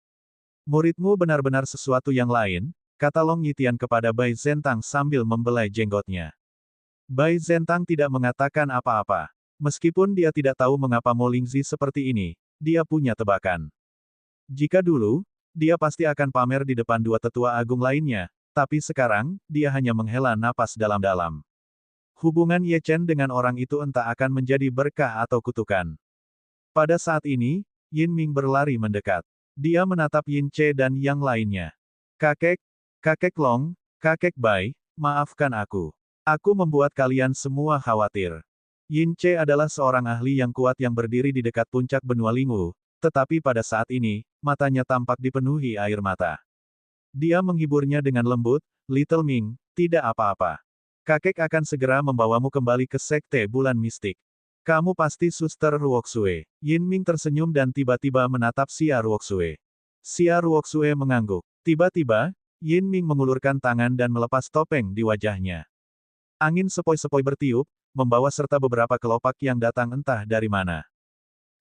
Muridmu benar-benar sesuatu yang lain, kata Long Yitian kepada Bai Zentang sambil membelai jenggotnya. Bai Zentang tidak mengatakan apa-apa. Meskipun dia tidak tahu mengapa Mo Lingzi seperti ini, dia punya tebakan. Jika dulu, dia pasti akan pamer di depan dua tetua agung lainnya, tapi sekarang, dia hanya menghela napas dalam-dalam. Hubungan Ye Chen dengan orang itu entah akan menjadi berkah atau kutukan. Pada saat ini, Yin Ming berlari mendekat. Dia menatap Yin Che dan yang lainnya. Kakek Long, kakek Bai, maafkan aku. Aku membuat kalian semua khawatir. Yin Che adalah seorang ahli yang kuat yang berdiri di dekat puncak benua Lingwu, tetapi pada saat ini, matanya tampak dipenuhi air mata. Dia menghiburnya dengan lembut, Little Ming, tidak apa-apa. Kakek akan segera membawamu kembali ke Sekte Bulan Mistik. Kamu pasti Suster Ruoxue. Yin Ming tersenyum dan tiba-tiba menatap Xia Ruoxue. Xia Ruoxue mengangguk. Tiba-tiba, Yin Ming mengulurkan tangan dan melepas topeng di wajahnya. Angin sepoi-sepoi bertiup, membawa serta beberapa kelopak yang datang entah dari mana.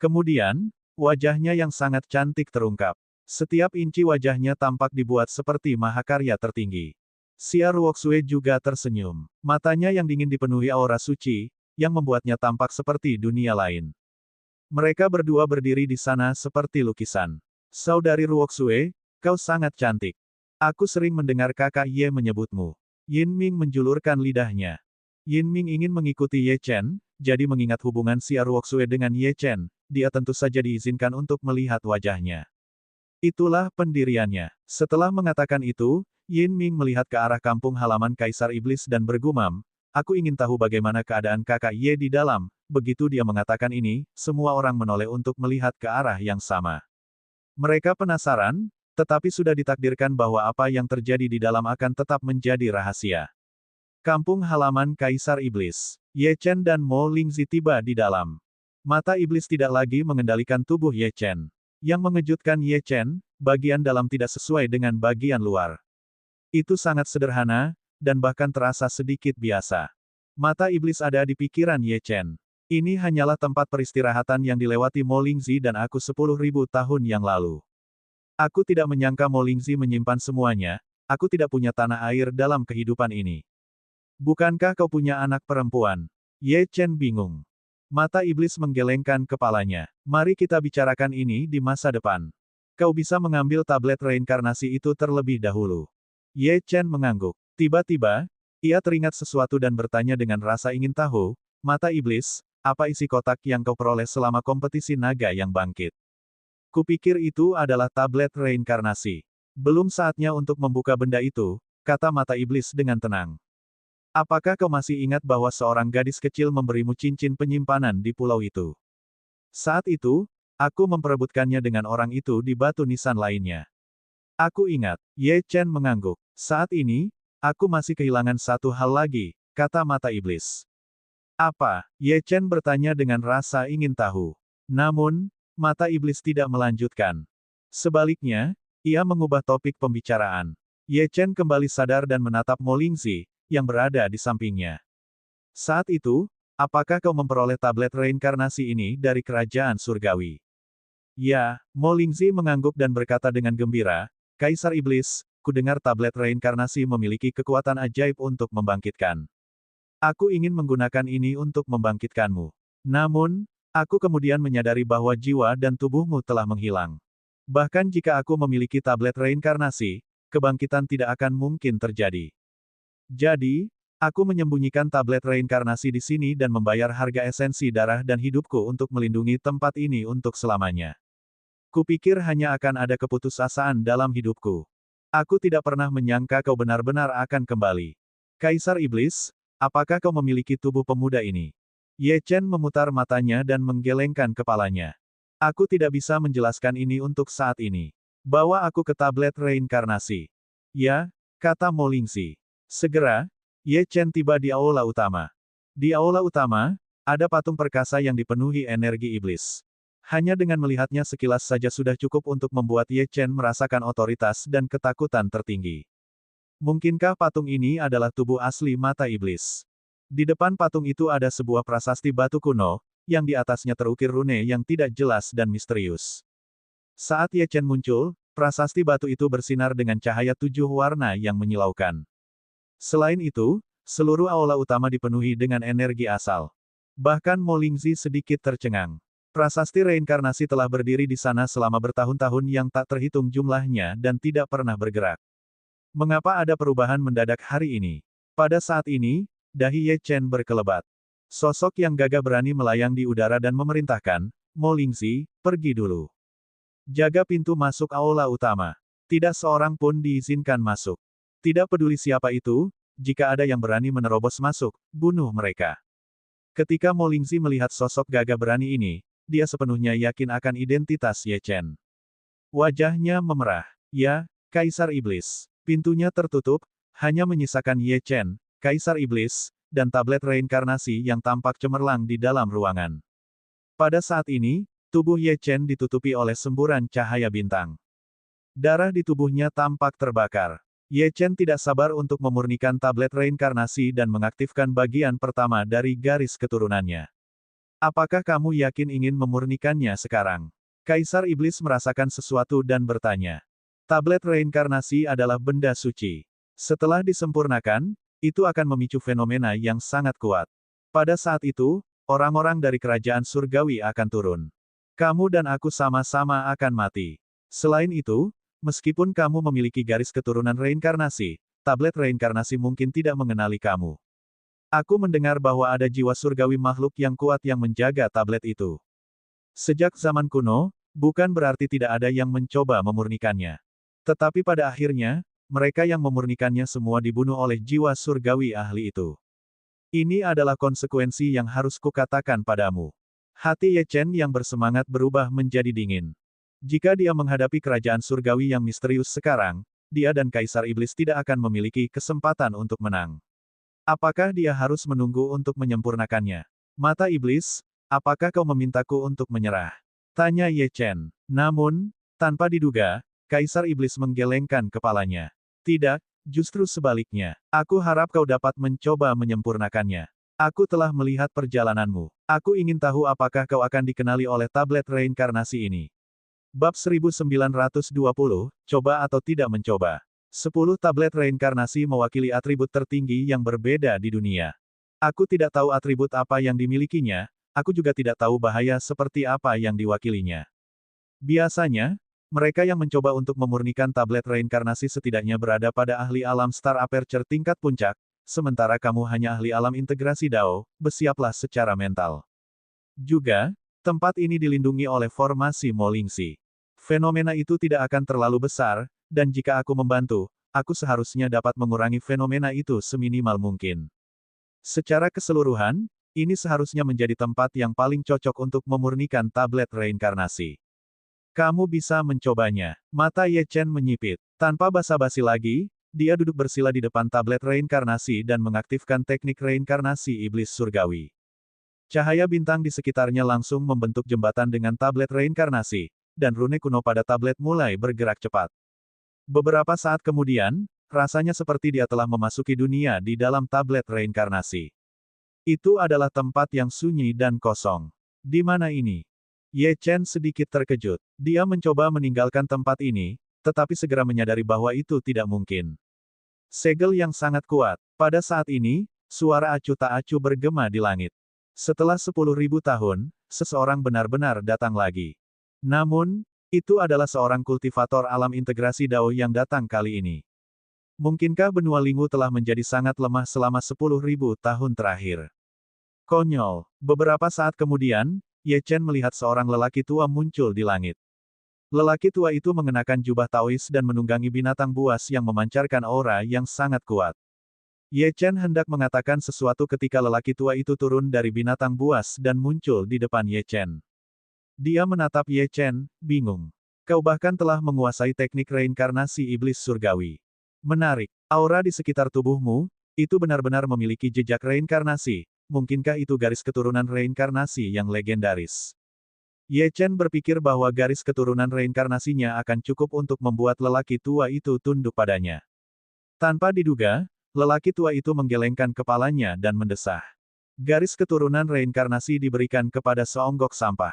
Kemudian, wajahnya yang sangat cantik terungkap. Setiap inci wajahnya tampak dibuat seperti mahakarya tertinggi. Xia Ruoxue juga tersenyum. Matanya yang dingin dipenuhi aura suci, yang membuatnya tampak seperti dunia lain. Mereka berdua berdiri di sana seperti lukisan. Saudari Ruoxue, kau sangat cantik. Aku sering mendengar kakak Ye menyebutmu. Yin Ming menjulurkan lidahnya. Yin Ming ingin mengikuti Ye Chen, jadi mengingat hubungan Xia Ruoxue dengan Ye Chen, dia tentu saja diizinkan untuk melihat wajahnya. Itulah pendiriannya. Setelah mengatakan itu, Yin Ming melihat ke arah kampung halaman Kaisar Iblis dan bergumam, aku ingin tahu bagaimana keadaan kakak Ye di dalam. Begitu dia mengatakan ini, semua orang menoleh untuk melihat ke arah yang sama. Mereka penasaran, tetapi sudah ditakdirkan bahwa apa yang terjadi di dalam akan tetap menjadi rahasia. Kampung halaman Kaisar Iblis. Ye Chen dan Mo Lingzi tiba di dalam. Mata iblis tidak lagi mengendalikan tubuh Ye Chen. Yang mengejutkan Ye Chen, bagian dalam tidak sesuai dengan bagian luar. Itu sangat sederhana, dan bahkan terasa sedikit biasa. Mata iblis ada di pikiran Ye Chen. Ini hanyalah tempat peristirahatan yang dilewati Mo Lingzi dan aku 10.000 tahun yang lalu. Aku tidak menyangka Mo Lingzi menyimpan semuanya, aku tidak punya tanah air dalam kehidupan ini. Bukankah kau punya anak perempuan? Ye Chen bingung. Mata iblis menggelengkan kepalanya. Mari kita bicarakan ini di masa depan. Kau bisa mengambil tablet reinkarnasi itu terlebih dahulu. Ye Chen mengangguk. Tiba-tiba, ia teringat sesuatu dan bertanya dengan rasa ingin tahu, mata iblis, apa isi kotak yang kau peroleh selama kompetisi naga yang bangkit? Kupikir itu adalah tablet reinkarnasi. Belum saatnya untuk membuka benda itu, kata mata iblis dengan tenang. Apakah kau masih ingat bahwa seorang gadis kecil memberimu cincin penyimpanan di pulau itu? Saat itu, aku memperebutkannya dengan orang itu di batu nisan lainnya. Aku ingat, Ye Chen mengangguk. Saat ini, aku masih kehilangan satu hal lagi, kata mata iblis. Apa? Ye Chen bertanya dengan rasa ingin tahu. Namun, mata iblis tidak melanjutkan. Sebaliknya, ia mengubah topik pembicaraan. Ye Chen kembali sadar dan menatap Mo Lingzi, yang berada di sampingnya. Saat itu, apakah kau memperoleh tablet reinkarnasi ini dari kerajaan surgawi? Ya, Mo Lingzi mengangguk dan berkata dengan gembira, Kaisar Iblis, ku dengar tablet reinkarnasi memiliki kekuatan ajaib untuk membangkitkan. Aku ingin menggunakan ini untuk membangkitkanmu. Namun, aku kemudian menyadari bahwa jiwa dan tubuhmu telah menghilang. Bahkan jika aku memiliki tablet reinkarnasi, kebangkitan tidak akan mungkin terjadi. Jadi, aku menyembunyikan tablet reinkarnasi di sini dan membayar harga esensi darah dan hidupku untuk melindungi tempat ini untuk selamanya. Kupikir hanya akan ada keputusasaan dalam hidupku. Aku tidak pernah menyangka kau benar-benar akan kembali. Kaisar Iblis, apakah kau memiliki tubuh pemuda ini? Ye Chen memutar matanya dan menggelengkan kepalanya. Aku tidak bisa menjelaskan ini untuk saat ini. Bawa aku ke tablet reinkarnasi. Ya, kata Mo Lingxi. Segera, Ye Chen tiba di aula utama. Di aula utama, ada patung perkasa yang dipenuhi energi iblis. Hanya dengan melihatnya sekilas saja sudah cukup untuk membuat Ye Chen merasakan otoritas dan ketakutan tertinggi. Mungkinkah patung ini adalah tubuh asli mata iblis? Di depan patung itu ada sebuah prasasti batu kuno, yang di atasnya terukir rune yang tidak jelas dan misterius. Saat Ye Chen muncul, prasasti batu itu bersinar dengan cahaya 7 warna yang menyilaukan. Selain itu, seluruh aula utama dipenuhi dengan energi asal. Bahkan Mo Lingxi sedikit tercengang. Prasasti reinkarnasi telah berdiri di sana selama bertahun-tahun yang tak terhitung jumlahnya dan tidak pernah bergerak. Mengapa ada perubahan mendadak hari ini? Pada saat ini, dahi Ye Chen berkelebat. Sosok yang gagah berani melayang di udara dan memerintahkan, Mo Lingxi, pergi dulu. Jaga pintu masuk aula utama. Tidak seorang pun diizinkan masuk. Tidak peduli siapa itu, jika ada yang berani menerobos masuk, bunuh mereka. Ketika Mo Lingxi melihat sosok gagah berani ini, dia sepenuhnya yakin akan identitas Ye Chen. Wajahnya memerah. Ya, Kaisar Iblis. Pintunya tertutup, hanya menyisakan Ye Chen, Kaisar Iblis, dan tablet reinkarnasi yang tampak cemerlang di dalam ruangan. Pada saat ini, tubuh Ye Chen ditutupi oleh semburan cahaya bintang. Darah di tubuhnya tampak terbakar. Ye Chen tidak sabar untuk memurnikan tablet reinkarnasi dan mengaktifkan bagian pertama dari garis keturunannya. Apakah kamu yakin ingin memurnikannya sekarang? Kaisar Iblis merasakan sesuatu dan bertanya. Tablet reinkarnasi adalah benda suci. Setelah disempurnakan, itu akan memicu fenomena yang sangat kuat. Pada saat itu, orang-orang dari kerajaan surgawi akan turun. Kamu dan aku sama-sama akan mati. Selain itu, meskipun kamu memiliki garis keturunan reinkarnasi, tablet reinkarnasi mungkin tidak mengenali kamu. Aku mendengar bahwa ada jiwa surgawi makhluk yang kuat yang menjaga tablet itu. Sejak zaman kuno, bukan berarti tidak ada yang mencoba memurnikannya. Tetapi pada akhirnya, mereka yang memurnikannya semua dibunuh oleh jiwa surgawi ahli itu. Ini adalah konsekuensi yang harus kukatakan padamu. Hati Ye Chen yang bersemangat berubah menjadi dingin. Jika dia menghadapi kerajaan surgawi yang misterius sekarang, dia dan Kaisar Iblis tidak akan memiliki kesempatan untuk menang. Apakah dia harus menunggu untuk menyempurnakannya? Mata iblis, apakah kau memintaku untuk menyerah? Tanya Ye Chen. Namun, tanpa diduga, Kaisar Iblis menggelengkan kepalanya. Tidak, justru sebaliknya. Aku harap kau dapat mencoba menyempurnakannya. Aku telah melihat perjalananmu. Aku ingin tahu apakah kau akan dikenali oleh tablet reinkarnasi ini. Bab 1920, coba atau tidak mencoba. 10 tablet reinkarnasi mewakili atribut tertinggi yang berbeda di dunia. Aku tidak tahu atribut apa yang dimilikinya, aku juga tidak tahu bahaya seperti apa yang diwakilinya. Biasanya, mereka yang mencoba untuk memurnikan tablet reinkarnasi setidaknya berada pada ahli alam Star Aperture tingkat puncak, sementara kamu hanya ahli alam integrasi Dao, bersiaplah secara mental. Juga, tempat ini dilindungi oleh formasi Mo Lingxi. Fenomena itu tidak akan terlalu besar, dan jika aku membantu, aku seharusnya dapat mengurangi fenomena itu seminimal mungkin. Secara keseluruhan, ini seharusnya menjadi tempat yang paling cocok untuk memurnikan tablet reinkarnasi. Kamu bisa mencobanya. Mata Ye Chen menyipit. Tanpa basa-basi lagi, dia duduk bersila di depan tablet reinkarnasi dan mengaktifkan teknik reinkarnasi iblis surgawi. Cahaya bintang di sekitarnya langsung membentuk jembatan dengan tablet reinkarnasi, dan rune kuno pada tablet mulai bergerak cepat. Beberapa saat kemudian, rasanya seperti dia telah memasuki dunia di dalam tablet reinkarnasi. Itu adalah tempat yang sunyi dan kosong. Di mana ini? Ye Chen sedikit terkejut. Dia mencoba meninggalkan tempat ini, tetapi segera menyadari bahwa itu tidak mungkin. Segel yang sangat kuat. Pada saat ini, suara acuh tak acuh bergema di langit. Setelah 10.000 tahun, seseorang benar-benar datang lagi. Namun, itu adalah seorang kultivator alam integrasi Dao yang datang kali ini. Mungkinkah benua Lingu telah menjadi sangat lemah selama 10.000 tahun terakhir? Konyol. Beberapa saat kemudian, Ye Chen melihat seorang lelaki tua muncul di langit. Lelaki tua itu mengenakan jubah Taois dan menunggangi binatang buas yang memancarkan aura yang sangat kuat. Ye Chen hendak mengatakan sesuatu ketika lelaki tua itu turun dari binatang buas dan muncul di depan Ye Chen. Dia menatap Ye Chen, bingung. Kau bahkan telah menguasai teknik reinkarnasi iblis surgawi. Menarik. Aura di sekitar tubuhmu, itu benar-benar memiliki jejak reinkarnasi. Mungkinkah itu garis keturunan reinkarnasi yang legendaris? Ye Chen berpikir bahwa garis keturunan reinkarnasinya akan cukup untuk membuat lelaki tua itu tunduk padanya. Tanpa diduga, lelaki tua itu menggelengkan kepalanya dan mendesah. Garis keturunan reinkarnasi diberikan kepada seonggok sampah.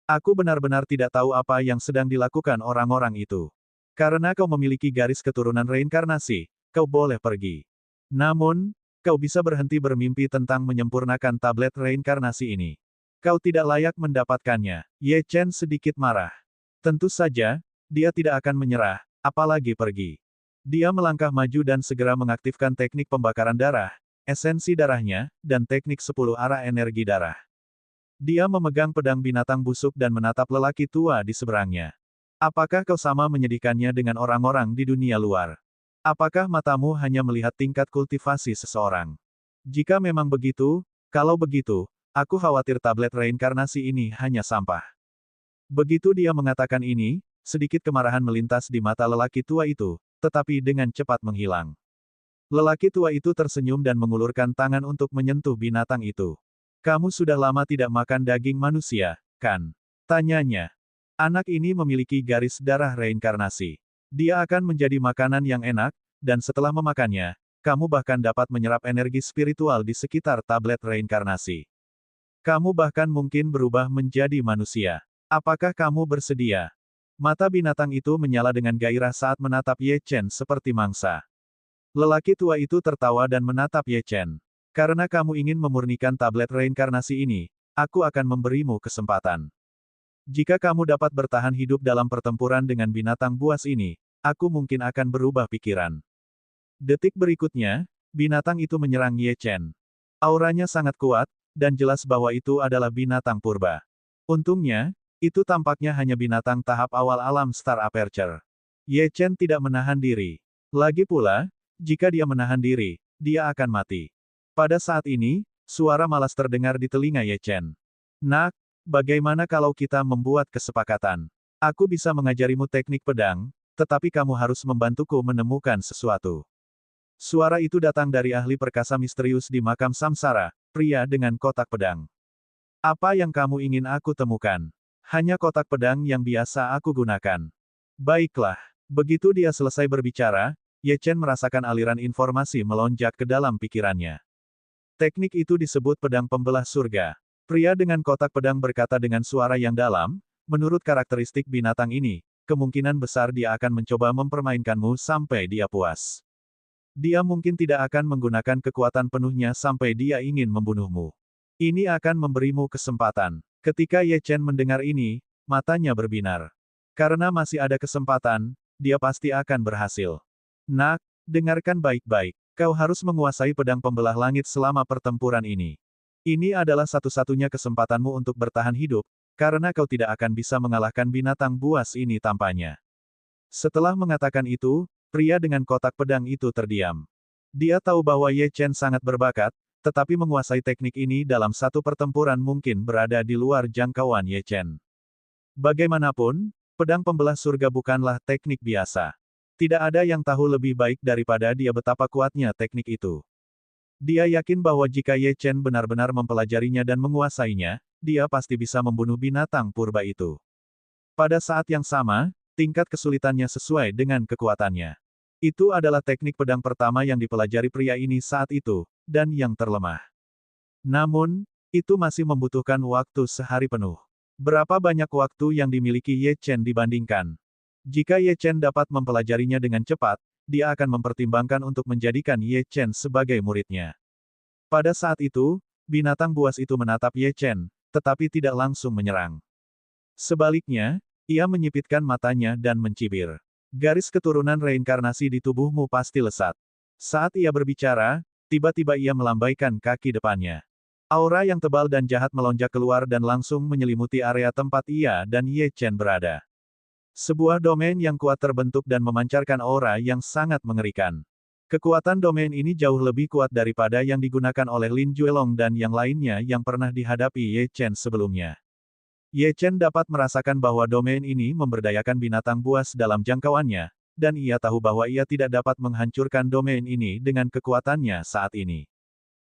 Aku benar-benar tidak tahu apa yang sedang dilakukan orang-orang itu. Karena kau memiliki garis keturunan reinkarnasi, kau boleh pergi. Namun, kau bisa berhenti bermimpi tentang menyempurnakan tablet reinkarnasi ini. Kau tidak layak mendapatkannya. Ye Chen sedikit marah. Tentu saja, dia tidak akan menyerah, apalagi pergi. Dia melangkah maju dan segera mengaktifkan teknik pembakaran darah, esensi darahnya, dan teknik 10 arah energi darah. Dia memegang pedang binatang busuk dan menatap lelaki tua di seberangnya. Apakah kau sama menyedihkannya dengan orang-orang di dunia luar? Apakah matamu hanya melihat tingkat kultivasi seseorang? Jika memang begitu, kalau begitu, aku khawatir tablet reinkarnasi ini hanya sampah. Begitu dia mengatakan ini, sedikit kemarahan melintas di mata lelaki tua itu, tetapi dengan cepat menghilang. Lelaki tua itu tersenyum dan mengulurkan tangan untuk menyentuh binatang itu. Kamu sudah lama tidak makan daging manusia, kan? Tanyanya. Anak ini memiliki garis darah reinkarnasi. Dia akan menjadi makanan yang enak, dan setelah memakannya, kamu bahkan dapat menyerap energi spiritual di sekitar tablet reinkarnasi. Kamu bahkan mungkin berubah menjadi manusia. Apakah kamu bersedia? Mata binatang itu menyala dengan gairah saat menatap Ye Chen seperti mangsa. Lelaki tua itu tertawa dan menatap Ye Chen. Karena kamu ingin memurnikan tablet reinkarnasi ini, aku akan memberimu kesempatan. Jika kamu dapat bertahan hidup dalam pertempuran dengan binatang buas ini, aku mungkin akan berubah pikiran. Detik berikutnya, binatang itu menyerang Ye Chen. Auranya sangat kuat, dan jelas bahwa itu adalah binatang purba. Untungnya, itu tampaknya hanya binatang tahap awal alam Star Aperture. Ye Chen tidak menahan diri. Lagi pula, jika dia menahan diri, dia akan mati. Pada saat ini, suara malas terdengar di telinga Ye Chen. Nak, bagaimana kalau kita membuat kesepakatan? Aku bisa mengajarimu teknik pedang, tetapi kamu harus membantuku menemukan sesuatu. Suara itu datang dari ahli perkasa misterius di makam samsara, pria dengan kotak pedang. Apa yang kamu ingin aku temukan? Hanya kotak pedang yang biasa aku gunakan. Baiklah. Begitu dia selesai berbicara, Ye Chen merasakan aliran informasi melonjak ke dalam pikirannya. Teknik itu disebut pedang pembelah surga. Pria dengan kotak pedang berkata dengan suara yang dalam, menurut karakteristik binatang ini, kemungkinan besar dia akan mencoba mempermainkanmu sampai dia puas. Dia mungkin tidak akan menggunakan kekuatan penuhnya sampai dia ingin membunuhmu. Ini akan memberimu kesempatan. Ketika Ye Chen mendengar ini, matanya berbinar. Karena masih ada kesempatan, dia pasti akan berhasil. Nak, dengarkan baik-baik. Kau harus menguasai pedang pembelah langit selama pertempuran ini. Ini adalah satu-satunya kesempatanmu untuk bertahan hidup, karena kau tidak akan bisa mengalahkan binatang buas ini tanpanya. Setelah mengatakan itu, pria dengan kotak pedang itu terdiam. Dia tahu bahwa Ye Chen sangat berbakat, tetapi menguasai teknik ini dalam satu pertempuran mungkin berada di luar jangkauan Ye Chen. Bagaimanapun, pedang pembelah surga bukanlah teknik biasa. Tidak ada yang tahu lebih baik daripada dia betapa kuatnya teknik itu. Dia yakin bahwa jika Ye Chen benar-benar mempelajarinya dan menguasainya, dia pasti bisa membunuh binatang purba itu. Pada saat yang sama, tingkat kesulitannya sesuai dengan kekuatannya. Itu adalah teknik pedang pertama yang dipelajari pria ini saat itu, dan yang terlemah. Namun, itu masih membutuhkan waktu sehari penuh. Berapa banyak waktu yang dimiliki Ye Chen dibandingkan? Jika Ye Chen dapat mempelajarinya dengan cepat, dia akan mempertimbangkan untuk menjadikan Ye Chen sebagai muridnya. Pada saat itu, binatang buas itu menatap Ye Chen, tetapi tidak langsung menyerang. Sebaliknya, ia menyipitkan matanya dan mencibir. Garis keturunan reinkarnasi di tubuhmu pasti lesat. Saat ia berbicara, tiba-tiba ia melambaikan kaki depannya. Aura yang tebal dan jahat melonjak keluar dan langsung menyelimuti area tempat ia dan Ye Chen berada. Sebuah domain yang kuat terbentuk dan memancarkan aura yang sangat mengerikan. Kekuatan domain ini jauh lebih kuat daripada yang digunakan oleh Lin Juelong dan yang lainnya yang pernah dihadapi Ye Chen sebelumnya. Ye Chen dapat merasakan bahwa domain ini memberdayakan binatang buas dalam jangkauannya, dan ia tahu bahwa ia tidak dapat menghancurkan domain ini dengan kekuatannya saat ini.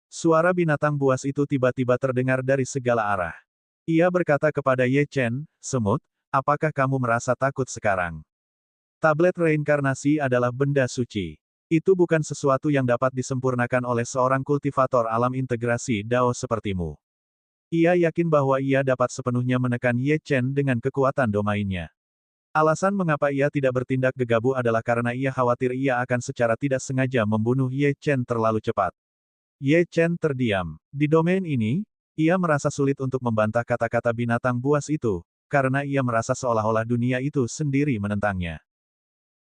Suara binatang buas itu tiba-tiba terdengar dari segala arah. Ia berkata kepada Ye Chen, "Semut, apakah kamu merasa takut sekarang? Tablet reinkarnasi adalah benda suci. Itu bukan sesuatu yang dapat disempurnakan oleh seorang kultivator alam integrasi Dao sepertimu." Ia yakin bahwa ia dapat sepenuhnya menekan Ye Chen dengan kekuatan domainnya. Alasan mengapa ia tidak bertindak gegabah adalah karena ia khawatir ia akan secara tidak sengaja membunuh Ye Chen terlalu cepat. Ye Chen terdiam. Di domain ini, ia merasa sulit untuk membantah kata-kata binatang buas itu, karena ia merasa seolah-olah dunia itu sendiri menentangnya.